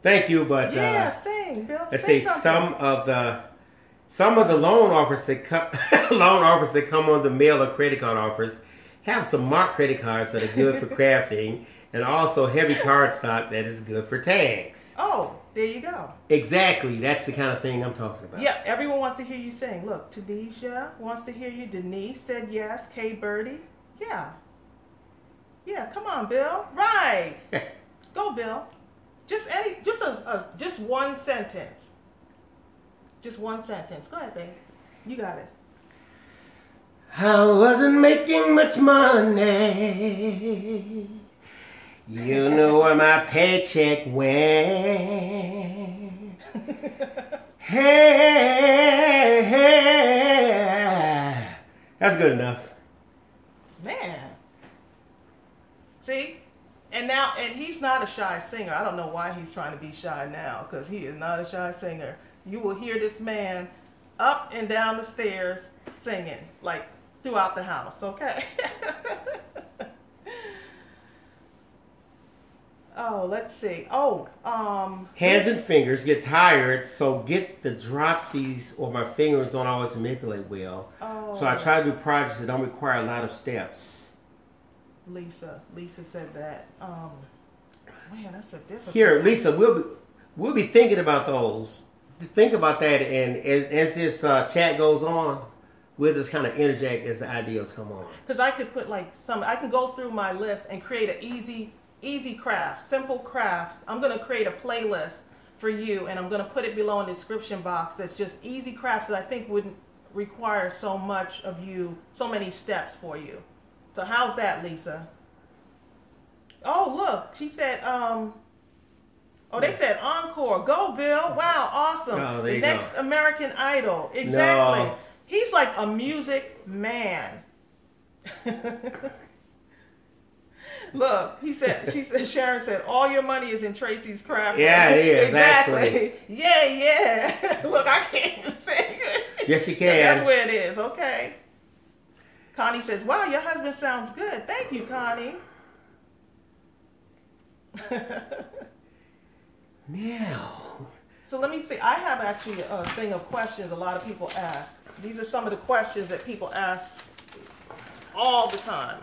Thank you, but sing, Bill. Let's say some of the loan offers that come on the mail or credit card offers have some marked credit cards that are good for crafting, And also heavy cardstock that is good for tags. Oh, there you go. Exactly. That's the kind of thing I'm talking about. Yeah, everyone wants to hear you sing. Look, Tanisha wants to hear you. Denise said yes. Kay Birdie. Yeah. Yeah, come on, Bill. Right. Go, Bill. Just one sentence. Just one sentence. Go ahead, babe. You got it. I wasn't making much money. You know where my paycheck went. Hey, that's good enough. Man. See? And he's not a shy singer. I don't know why he's trying to be shy now, because he is not a shy singer. You will hear this man up and down the stairs singing, like throughout the house, okay? Oh, let's see. Hands and fingers get tired, so get the dropsies or my fingers don't always manipulate well. Oh. So I try to do projects that don't require a lot of steps. Lisa said that. Man, that's a difficult. Here, Lisa, we'll be thinking about those. Think about that, and as this chat goes on, we'll just kind of interject as the ideas come on. Because I could put I can go through my list and create an easy crafts, simple crafts. I'm going to create a playlist for you, and I'm going to put it below in the description box that's just easy crafts that I think wouldn't require so much of you, so many steps for you. So how's that, Lisa? Oh, look, she said, they said encore. Go, Bill. Wow, awesome. Oh, the next American Idol. Exactly. No. He's like a music man. Look, Sharon said, all your money is in Tracey's craft. Yeah, it is, exactly. Actually. Yeah. Look, I can't even sing it. Yes, you can. That's where it is, okay. Connie says, wow, your husband sounds good. Thank you, Connie. Now. So let me see. I have actually a thing of questions a lot of people ask. These are some of the questions that people ask all the time.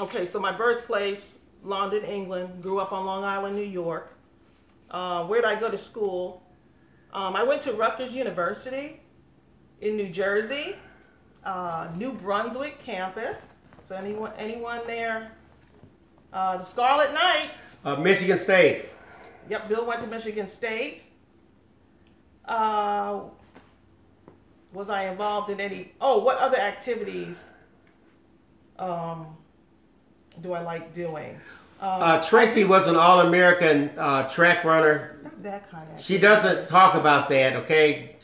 Okay, so my birthplace, London, England. Grew up on Long Island, New York. Where did I go to school? I went to Rutgers University in New Jersey, New Brunswick campus. So anyone there? The Scarlet Knights. Michigan State. Yep, Bill went to Michigan State. Was I involved in any? What other activities do I like doing? Tracey was an All-American track runner. Not that kind of. She doesn't talk about that, okay?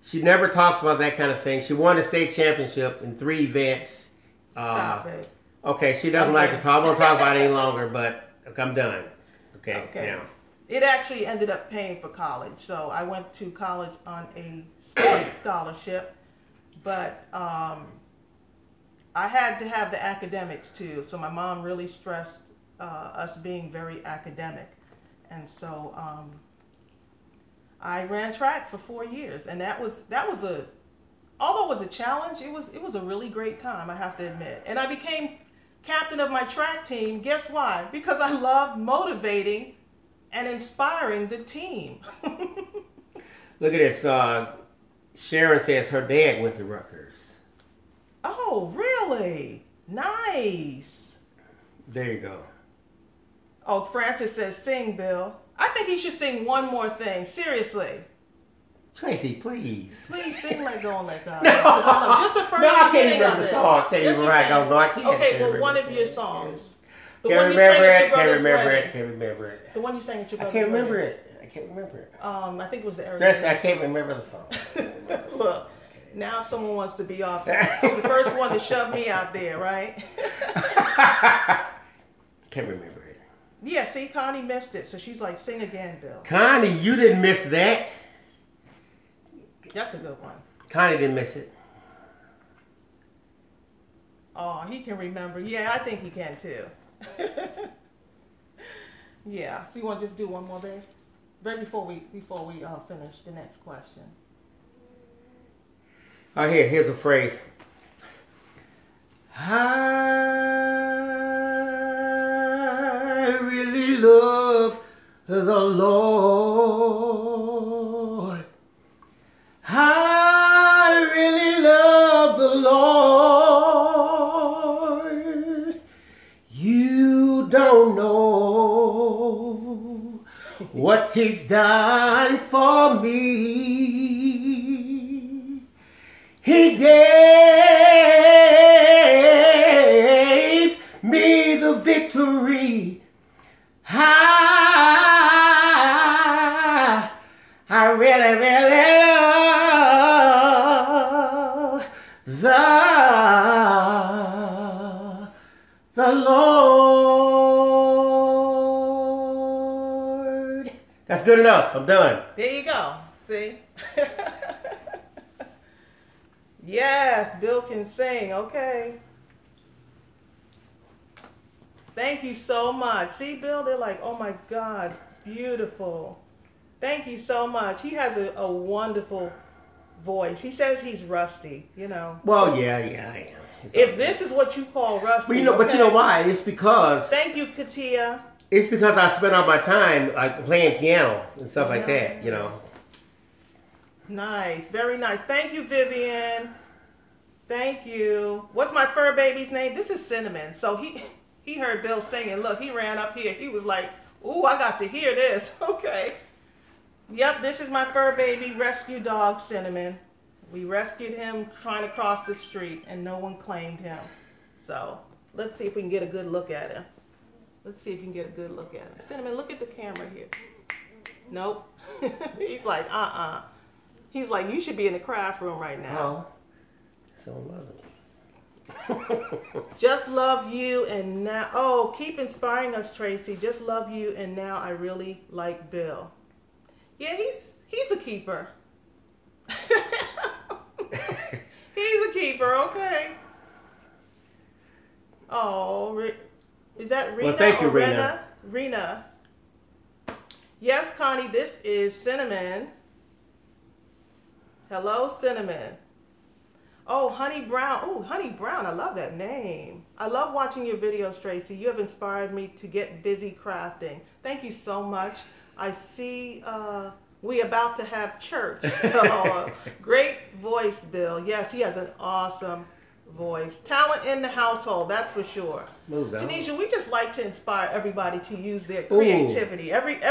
She never talks about that kind of thing. She won the state championship in 3 events. Stop it. Okay, she doesn't like to talk. I won't talk about it any longer, but I'm done. Okay. Now. It actually ended up paying for college. So I went to college on a sports scholarship, but I had to have the academics too. So my mom really stressed us being very academic. And so I ran track for 4 years, and that was although it was a challenge, it was a really great time, I have to admit. And I became captain of my track team. Guess why? Because I loved motivating and inspiring the team. Look at this. Sharon says her dad went to Rutgers. Oh, really? Nice. There you go. Oh, Francis says, sing, Bill. I think he should sing one more thing. Seriously. Tracey, please. Please sing Let Go and Let God. No. Just the first No, I can't beginning remember of the it. song. I can't even write. No, I can't. Okay, well, one of your songs. The Can't one you remember sang at it. your Can't brother's remember wedding. it. Can't remember it. The one you sang at your I brother's can't remember wedding. it. I can't remember it. I think it was the Eric. I can't remember the song. Look, now someone wants to be off. He's the first one to shove me out there, right? Can't remember it. Yeah, see, Connie missed it, so she's like, sing again, Bill. Connie, you didn't miss that. That's a good one. Connie didn't miss it. Oh, he can remember. Yeah, I think he can too. Yeah. So you want to just do one more, babe? Right before we finish the next question. Oh, here's a phrase. I the Lord. I really love the Lord. You don't know what He's done for me. He gave me the victory. I really, really love the Lord. That's good enough. I'm done. There you go. See? Yes, Bill can sing. Okay. Thank you so much. See, Bill, they're like, oh my God, beautiful. Thank you so much. He has a wonderful voice. He says he's rusty, you know. Well, yeah, I am. If this is what you call rusty. But you know, but you know why? It's because. Thank you, Katia. It's because I spend all my time like playing piano and stuff like that, you know. Nice, very nice. Thank you, Vivian. Thank you. What's my fur baby's name? This is Cinnamon. So he heard Bill singing. Look, he ran up here. He was like, ooh, I got to hear this. Okay. Yep, this is my fur baby rescue dog, Cinnamon. We rescued him trying to cross the street, and no one claimed him. So let's see if we can get a good look at him. Let's see if you can get a good look at him. Cinnamon, look at the camera here. Nope. He's like, He's like, you should be in the craft room right now. Oh, someone loves me. Just love you and now. Oh, keep inspiring us, Tracey. Just love you and now I really like Bill. Yeah, he's a keeper. He's a keeper, okay. Oh, is that Rena? Well, thank you, Rena. Rena. Yes, Connie, this is Cinnamon. Hello, Cinnamon. Oh, Honey Brown. Oh, Honey Brown. I love that name. I love watching your videos, Tracey. You have inspired me to get busy crafting. Thank you so much. I see we about to have church. Oh, great voice, Bill. Yes, he has an awesome voice. Talent in the household, that's for sure. Move down. Tanisha, we just like to inspire everybody to use their creativity. Every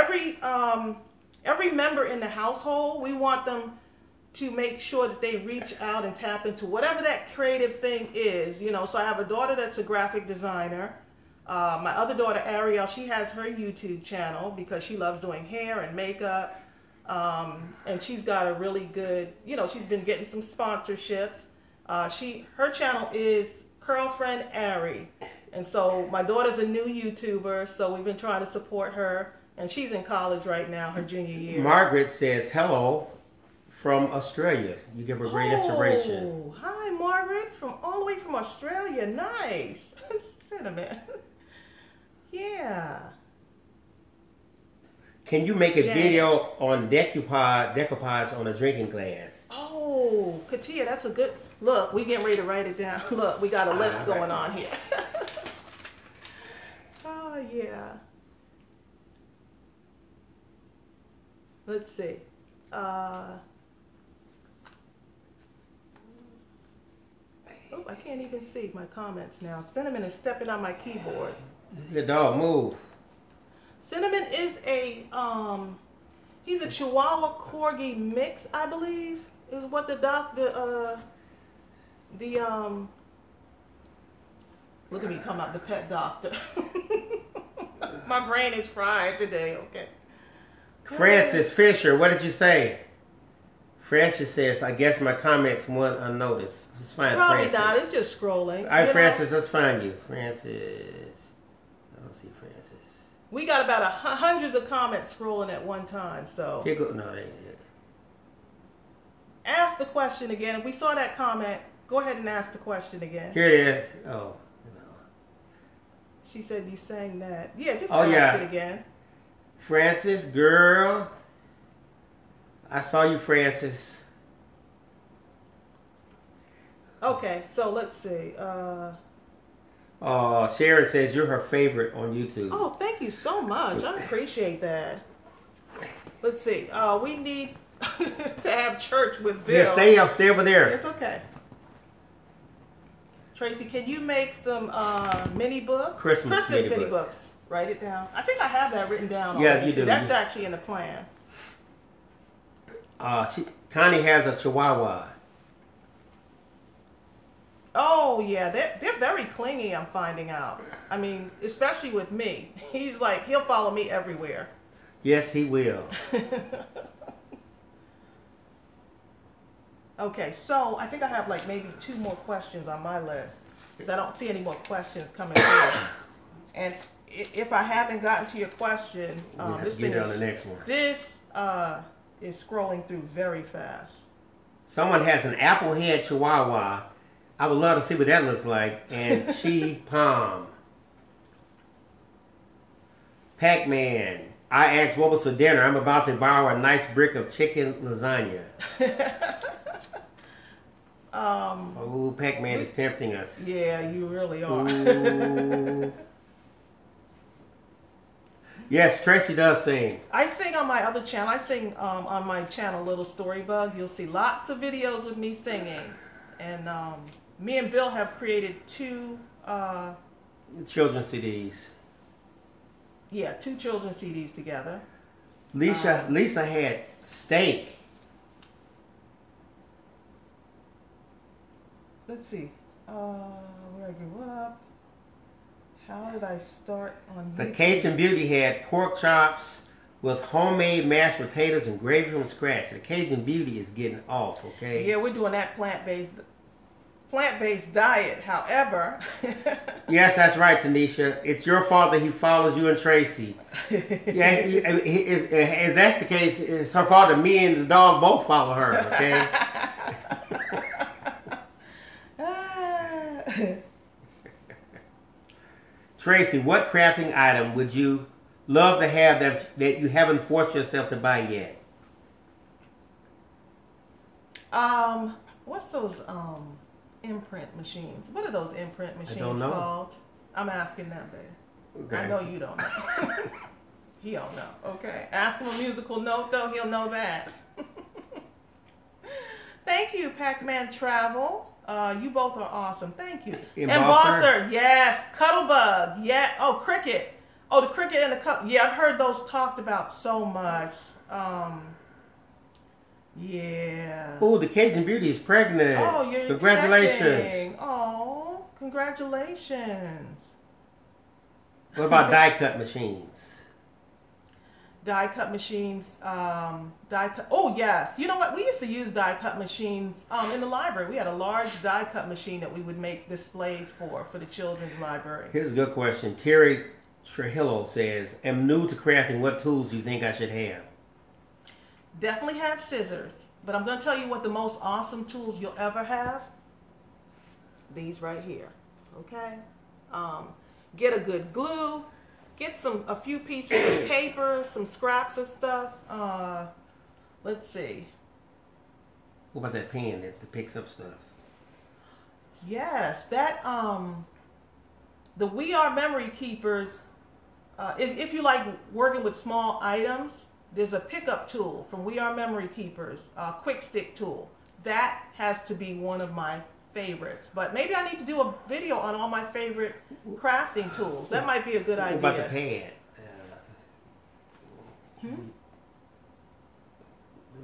member in the household, we want them to make sure that they reach out and tap into whatever that creative thing is. You know, so I have a daughter that's a graphic designer. My other daughter, Ariel, she has her YouTube channel because she loves doing hair and makeup. And she's got a really good, you know, she's been getting some sponsorships. Her channel is Curlfriend Ari. And so my daughter's a new YouTuber, so we've been trying to support her. And she's in college right now, her junior year. Margaret says hello from Australia. You give her great inspiration. Oh, hi, Margaret, all the way from Australia. Nice. Cinnamon. Yeah. Can you make a video on decoupage on a drinking glass? Oh, Katia, that's a good... Look, we getting ready to write it down. Look, we got a list going on here. Oh, yeah. Let's see. Oh, I can't even see my comments now. Cinnamon is stepping on my keyboard. The dog move. Cinnamon is he's a Chihuahua Corgi mix, I believe, is what look at me talking about the pet doctor. My brain is fried today, okay. Francis Fisher, what did you say? Francis says, I guess my comments went unnoticed. Just find Probably Francis. not, it's just scrolling. All right, Francis, let's find you. Francis. I don't see Francis. We got about hundreds of comments scrolling at one time, so. Here go, no, they ain't it. Ask the question again. If we saw that comment, go ahead and ask the question again. Here it is. Oh, no. She said you sang that. Yeah, just ask it again. Francis, girl. I saw you, Francis. Okay, so let's see. Sharon says you're her favorite on YouTube. Oh, thank you so much. I appreciate that. Let's see. We need to have church with Bill. Yeah, stay over there. It's okay. Tracy, can you make some mini books? Christmas mini books. Write it down. I think I have that written down already. Yeah, you do. That's actually in the plan. Connie has a Chihuahua. Oh, yeah. They're very clingy, I'm finding out. I mean, especially with me. He's like, he'll follow me everywhere. Yes, he will. Okay, so I think I have like maybe 2 more questions on my list because I don't see any more questions coming through. And if I haven't gotten to your question, this thing on the next one. This is scrolling through very fast. Someone has an apple head Chihuahua. I would love to see what that looks like. And She Palm. Pac-Man. I asked what was for dinner. I'm about to devour a nice brick of chicken lasagna. Oh, Pac-Man is tempting us. Yeah, you really are. Yes, Tracy does sing. I sing on my other channel. I sing on my channel, Little Story Bug. You'll see lots of videos with me singing. And me and Bill have created 2... children's CDs. Yeah, 2 children's CDs together. Lisa had steak. Let's see. Where I grew up. How did I start on YouTube? The Cajun Beauty had pork chops with homemade mashed potatoes and gravy from scratch. The Cajun Beauty is getting off, okay? Yeah, we're doing that plant-based diet. However, yes, that's right, Tanisha. It's your fault that he follows you and Tracy. Yeah, if that's the case, it's her fault that me and the dog both follow her, okay? Tracy, what crafting item would you love to have that you haven't forced yourself to buy yet? What's those imprint machines? What are those imprint machines I don't know. called? I'm asking that, babe. Okay. I know you don't know. He don't know. Okay. Ask him a musical note though, he'll know that. Thank you, Pac-Man Travel. You both are awesome. Thank you. Embosser, yes. Cuttlebug, yeah. Oh, cricket. Oh, the cricket and the cup. Yeah, I've heard those talked about so much. Yeah. Oh, the Cajun Beauty is pregnant. Oh, you're congratulations. Expecting. Oh, congratulations. What about die cut machines? Die cut machines, oh yes, you know what, we used to use die cut machines in the library. We had a large die cut machine that we would make displays for the children's library. Here's a good question. Terry Trujillo says, I'm new to crafting. What tools do you think I should have? Definitely have scissors, but I'm going to tell you what the most awesome tools you'll ever have. These right here, okay? Get a good glue. Get a few pieces of paper, some scraps of stuff. Let's see. What about that pen that picks up stuff? Yes, that the We Are Memory Keepers. If you like working with small items, there's a pickup tool from We Are Memory Keepers, quick stick tool. That has to be one of my favorites, but maybe I need to do a video on all my favorite crafting tools. That might be a good idea. What about the pad? The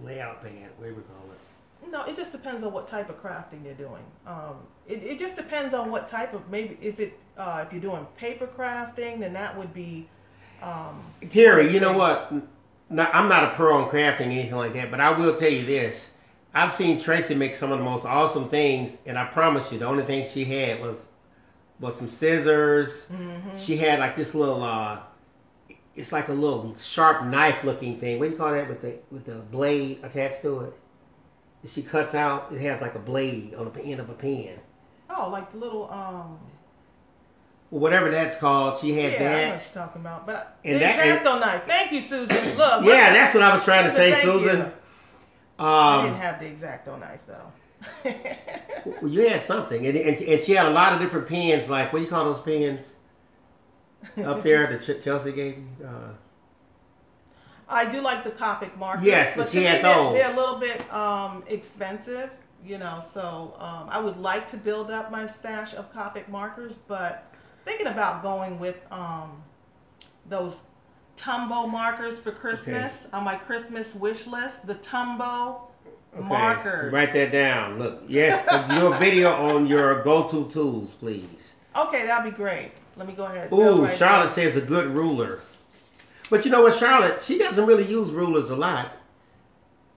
layout pad, whatever we call it. No, it just depends on what type of crafting they're doing. It just depends on what type of, maybe, is it, if you're doing paper crafting, then that would be... Terry, you know what? No, I'm not a pro on crafting or anything like that, but I will tell you this. I've seen Tracy make some of the most awesome things, and I promise you, the only thing she had was some scissors. Mm-hmm. She had like this little, it's like a little sharp knife looking thing. What do you call that with the blade attached to it? She cuts out. It has like a blade on the end of a pen. Oh, like the little Well, whatever that's called, she had that. I know what you're talking about, but the X-Acto knife. Thank you, Susan. Look. Yeah, that's what I was trying to say, Susan. I didn't have the X-Acto knife though. Well, you had something, and she had a lot of different pens. Like, what do you call those pens up there that Chelsea gave you? I do like the Copic markers. Yes, but she had those. They're a little bit expensive, you know. So I would like to build up my stash of Copic markers, but thinking about going with those Tumbo markers for Christmas on my Christmas wish list. The Tumbo markers. Write that down. Look, yes, do a video on your go-to tools, please. Okay, that'd be great. Let me go ahead. Ooh, Charlotte says a good ruler. But you know what, Charlotte, she doesn't really use rulers a lot.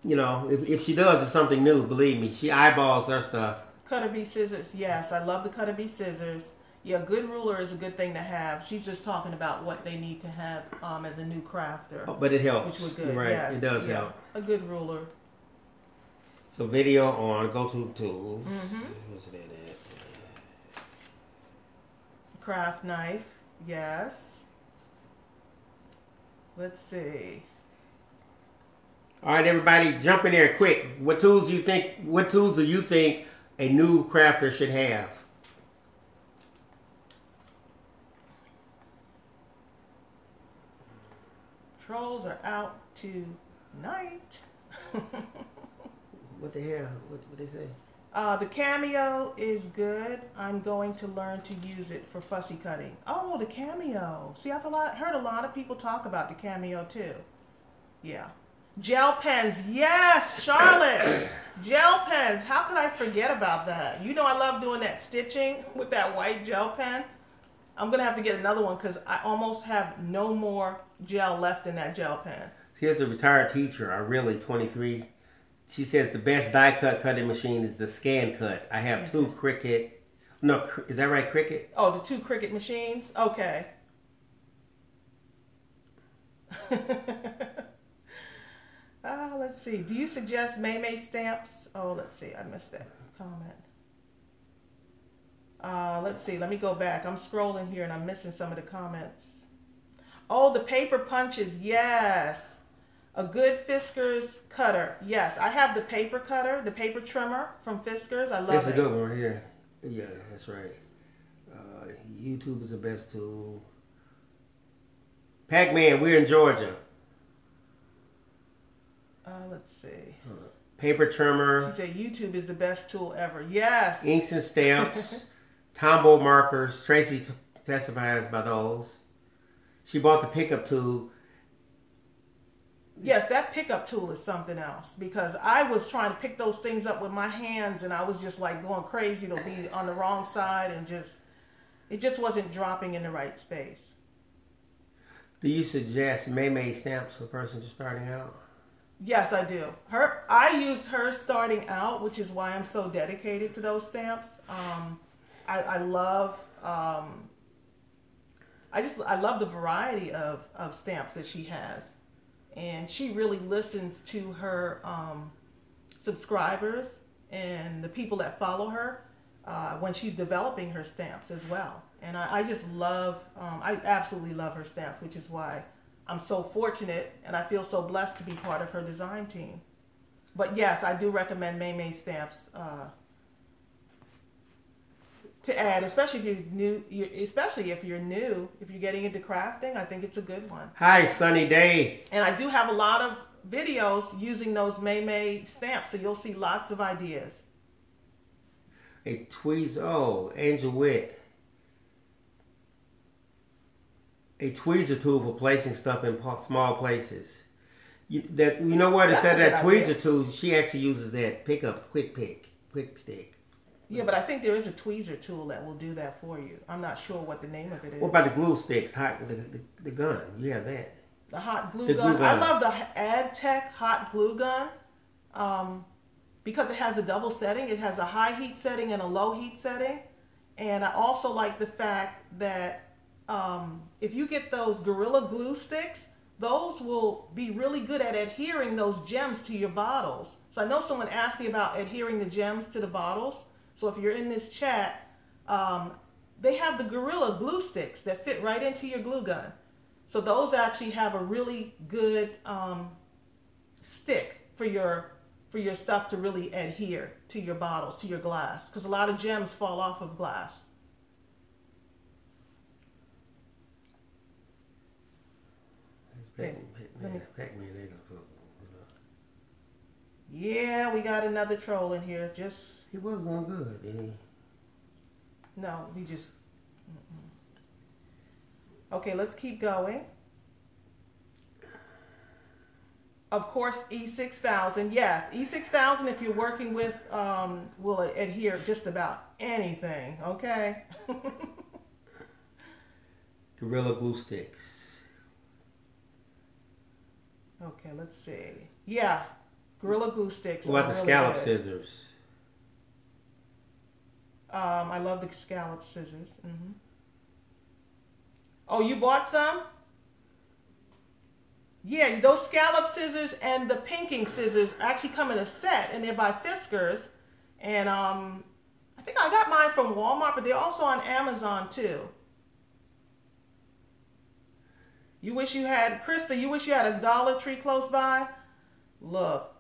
You know, if she does, it's something new, believe me. She eyeballs her stuff. Cutter bee scissors. Yes, I love the Cutter bee scissors. Yeah, a good ruler is a good thing to have. She's just talking about what they need to have as a new crafter. Oh, but it helps. Which was good. Right, yes. It does help. A good ruler. So video on go-to tools. What's that at? Craft knife. Yes. Let's see. All right, everybody, jump in there quick. What tools do you think a new crafter should have? Trolls are out tonight. What the hell? What they say? The Cameo is good. I'm going to learn to use it for fussy cutting. Oh, the Cameo. See, I've heard a lot of people talk about the Cameo too. Yeah. Gel pens. Yes, Charlotte. Gel pens. How could I forget about that? You know I love doing that stitching with that white gel pen. I'm going to have to get another one because I almost have no more gel left in that gel pen. Here's a retired teacher, really 23. She says the best die cut cutting machine is the Scan Cut. I have two Cricut. No, is that right, Cricut? Oh, the two Cricut machines? Okay. Let's see. Do you suggest May stamps? Oh, let's see. I missed that comment. Let's see. Let me go back. I'm scrolling here and I'm missing some of the comments. Oh, the paper punches. Yes. A good Fiskars cutter. Yes, I have the paper cutter, the paper trimmer from Fiskars. I love it. That's a good one right here. Yeah, that's right. YouTube is the best tool. Pac-Man, we're in Georgia. Let's see. Paper trimmer. She said YouTube is the best tool ever. Yes. Inks and stamps. Tombow markers. Tracey testifies by those. She bought the pickup tool. Yes, that pickup tool is something else because I was trying to pick those things up with my hands and I was just like going crazy. It'll be on the wrong side and it just wasn't dropping in the right space. Do you suggest May stamps for a person just starting out? Yes, I do. I used her starting out, which is why I'm so dedicated to those stamps. I love I love the variety of stamps that she has. And she really listens to her subscribers and the people that follow her when she's developing her stamps as well. And I just love, I absolutely love her stamps, which is why I'm so fortunate and I feel so blessed to be part of her design team. But yes, I do recommend May stamps to add, especially if you're new. If you're getting into crafting, I think it's a good one. Hi, sunny day. And I do have a lot of videos using those May stamps, so you'll see lots of ideas. A tweezer. Oh, Angel Witt. A tweezer tool for placing stuff in small places. You know what? Instead of that tweezer tool, she actually uses that quick stick. Yeah, but I think there is a tweezer tool that will do that for you. I'm not sure what the name of it is. What about the glue sticks? The gun. You have that. The hot glue gun. I love the AdTech hot glue gun because it has a double setting. It has a high heat setting and a low heat setting. And I also like the fact that if you get those Gorilla Glue sticks, those will be really good at adhering those gems to your bottles. So I know someone asked me about adhering the gems to the bottles. So if you're in this chat, they have the Gorilla Glue sticks that fit right into your glue gun. So those actually have a really good stick for your for your stuff to really adhere to your bottles, to your glass, because a lot of gems fall off of glass. Yeah, we got another troll in here. Just he wasn't on good, did he? No, we just. Okay, let's keep going. Of course, E6000. Yes, E6000. If you're working with, will adhere just about anything. Okay. Gorilla glue sticks. Okay, let's see. Yeah, Gorilla glue sticks. What about the really scallop good. scissors? I love the scallop scissors. Mm-hmm. Oh, you bought some? Yeah, those scallop scissors and the pinking scissors actually come in a set, and they're by Fiskars. And I think I got mine from Walmart, but they're also on Amazon too. You wish you had, Krista, you wish you had a Dollar Tree close by? Look,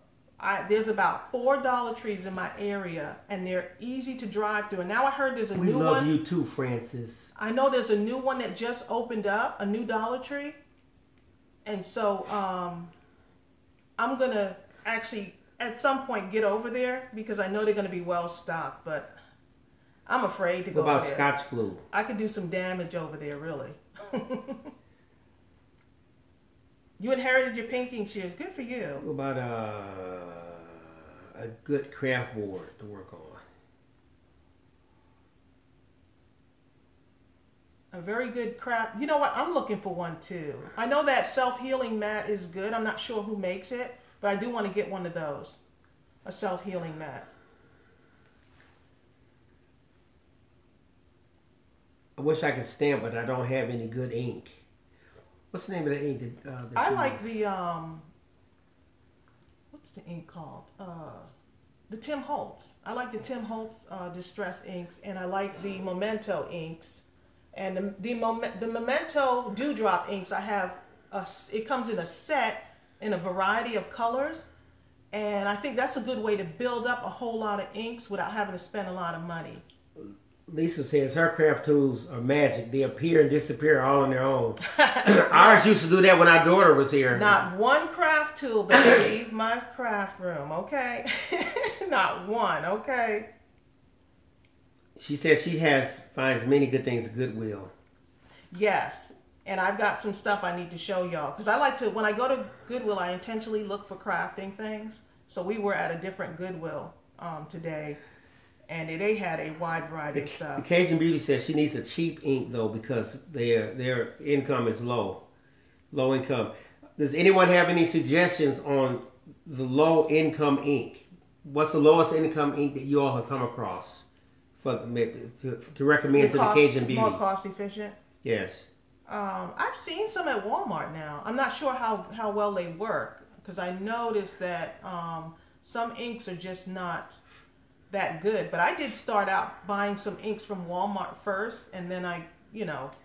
there's about 4 Dollar Trees in my area, and they're easy to drive through. And now I heard there's a new one. We love you too, Francis. I know there's a new one that just opened up, a new Dollar Tree. And so I'm going to actually, at some point, get over there because I know they're going to be well stocked, but I'm afraid to go there. What about there. Scotch glue? I could do some damage over there, really. You inherited your pinking shears. Good for you. What about a good craft board to work on? A very good craft. You know what? I'm looking for one too. I know that self-healing mat is good. I'm not sure who makes it, but I do want to get one of those. A self-healing mat. I wish I could stamp, but I don't have any good ink. What's the name of the ink? That I like the what's the ink called? The Tim Holtz. I like the Tim Holtz Distress inks, and I like the Memento inks, and the Memento Dewdrop inks. I have it comes in a set in a variety of colors, and I think that's a good way to build up a whole lot of inks without having to spend a lot of money. Lisa says her craft tools are magic. They appear and disappear all on their own. Ours used to do that when our daughter was here. Not one craft tool, baby. Leave my craft room, okay? Not one, okay? She says she finds many good things at Goodwill. Yes, and I've got some stuff I need to show y'all. Because I like to, when I go to Goodwill, I intentionally look for crafting things. So we were at a different Goodwill today. And they had a wide variety of stuff. The Cajun Beauty says she needs a cheap ink though because their income is low income. Does anyone have any suggestions on the low income ink? What's the lowest income ink that you all have come across to recommend to the Cajun Beauty? More cost efficient. Yes. I've seen some at Walmart now. I'm not sure how well they work because I noticed that some inks are just not that good, but I did start out buying some inks from Walmart first, and then I,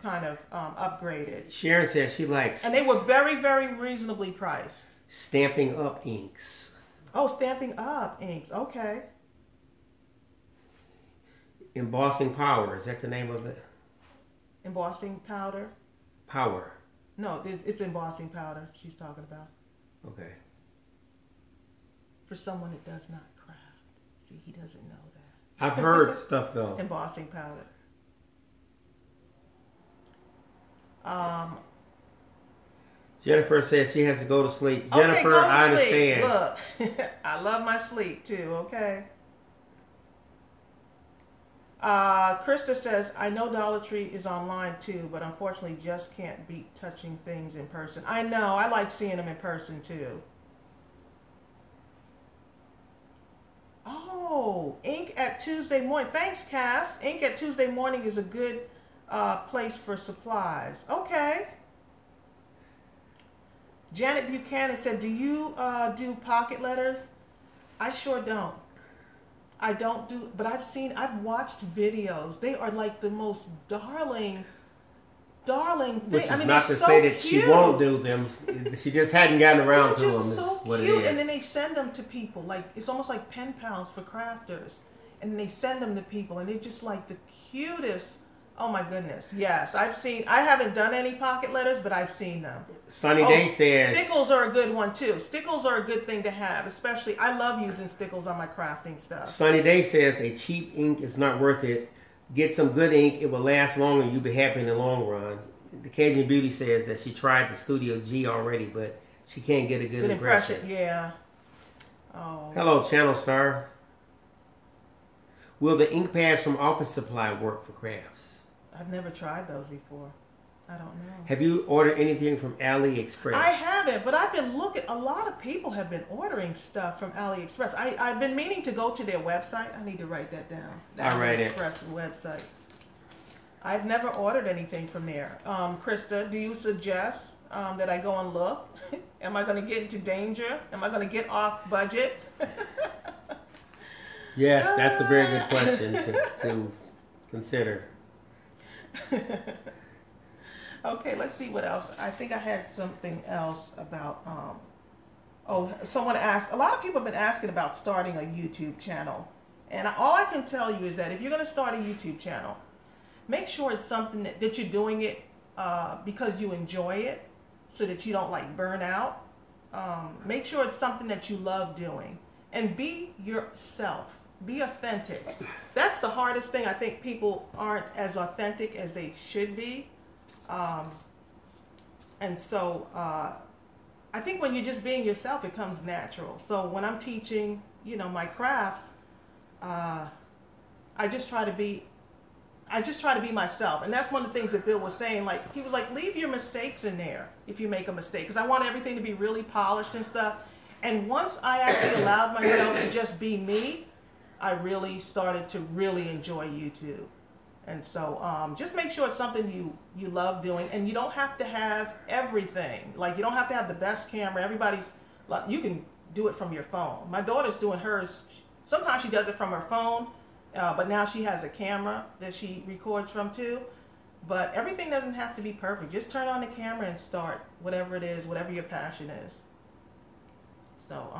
kind of upgraded. Sharon says she likes, and they were very, very reasonably priced. Stamping Up inks. Oh, Stamping Up inks. Okay. Embossing Power. Is that the name of it? Embossing powder. Power. No, it's embossing powder she's talking about. Okay. For someone that does not craft. See, he doesn't know that. I've heard stuff though. Embossing powder. Jennifer says she has to go to sleep. Okay, Jennifer, go to I sleep. understand. Look, I love my sleep too, okay? Krista says, I know Dollar Tree is online too, but unfortunately just can't beat touching things in person. I know, I like seeing them in person too. Oh, Ink at Tuesday morning. Thanks, Cass. Ink at Tuesday morning is a good place for supplies. Okay. Janet Buchanan said, do you do pocket letters? I sure don't. I don't do, but I've watched videos. They are like the most darling darling thing. Which is I mean, not they're to so say that cute. she won't do them. She just hadn't gotten around to They're them. just Is so what cute. it is. And then they send them to people. Like, it's almost like pen pals for crafters. And they send them to people. And they're just like the cutest. Oh my goodness. Yes. I haven't done any pocket letters, but I've seen them. Sunny Day says. Stickles are a good one too. Stickles are a good thing to have. Especially, I love using stickles on my crafting stuff. Sunny Day says a cheap ink is not worth it. Get some good ink. It will last longer and you'll be happy in the long run. The Cajun Beauty says that she tried the Studio G already, but she can't get a good impression. Yeah. Oh. Hello, Channel Star. Will the ink pads from Office Supply work for crafts? I've never tried those before. I don't know. Have you ordered anything from AliExpress? I haven't, but I've been looking. A lot of people have been ordering stuff from AliExpress. I've been meaning to go to their website. I need to write that down. The AliExpress website. I've never ordered anything from there. Krista, do you suggest that I go and look? Am I going to get into danger? Am I going to get off budget? Yes, that's a very good question to consider. Okay, let's see what else. I think I had something else about, someone asked, a lot of people have been asking about starting a YouTube channel. And all I can tell you is that if you're going to start a YouTube channel, make sure it's something that you're doing it because you enjoy it so that you don't like burn out. Make sure it's something that you love doing and be yourself. Be authentic. That's the hardest thing. I think people aren't as authentic as they should be. And so I think when you're just being yourself, it comes natural. So when I'm teaching, my crafts, I just try to be myself. And that's one of the things that Bill was saying. Like, he was like, leave your mistakes in there if you make a mistake. Because I want everything to be really polished and stuff. And once I actually allowed myself to just be me, I really started to really enjoy YouTube. And so just make sure it's something you love doing. And you don't have to have everything. Like, you don't have to have the best camera. You can do it from your phone. My daughter's doing hers. Sometimes she does it from her phone. But now she has a camera that she records from too. But everything doesn't have to be perfect. Just turn on the camera and start whatever it is, whatever your passion is. So,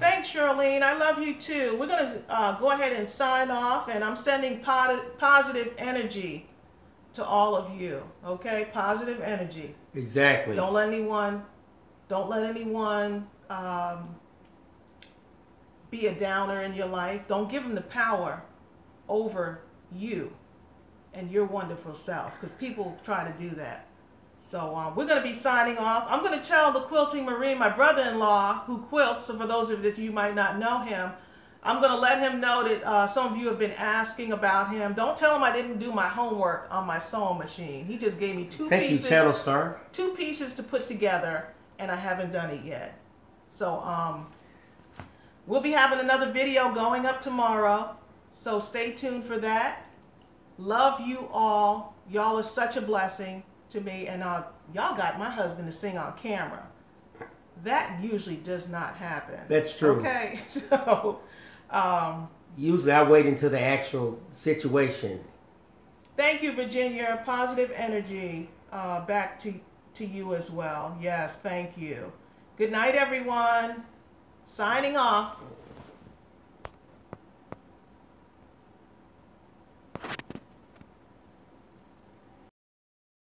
thanks, Charlene. I love you too. We're going to go ahead and sign off, and I'm sending positive energy to all of you. Okay? Positive energy. Exactly. Don't let anyone be a downer in your life. Don't give them the power over you and your wonderful self, because people try to do that. So we're going to be signing off. I'm going to tell the Quilting Marine, my brother-in-law, who quilts, so for those of you that you might not know him, I'm going to let him know that some of you have been asking about him. Don't tell him I didn't do my homework on my sewing machine. He just gave me two Thank pieces. you, Channel Star. 2 pieces to put together, and I haven't done it yet. So we'll be having another video going up tomorrow. So stay tuned for that. Love you all. Y'all are such a blessing to me, and y'all got my husband to sing on camera. That usually does not happen. That's true. Okay, so usually I wait until the actual situation. Thank you, Virginia. Positive energy back to you as well. Yes, thank you. Good night, everyone. Signing off.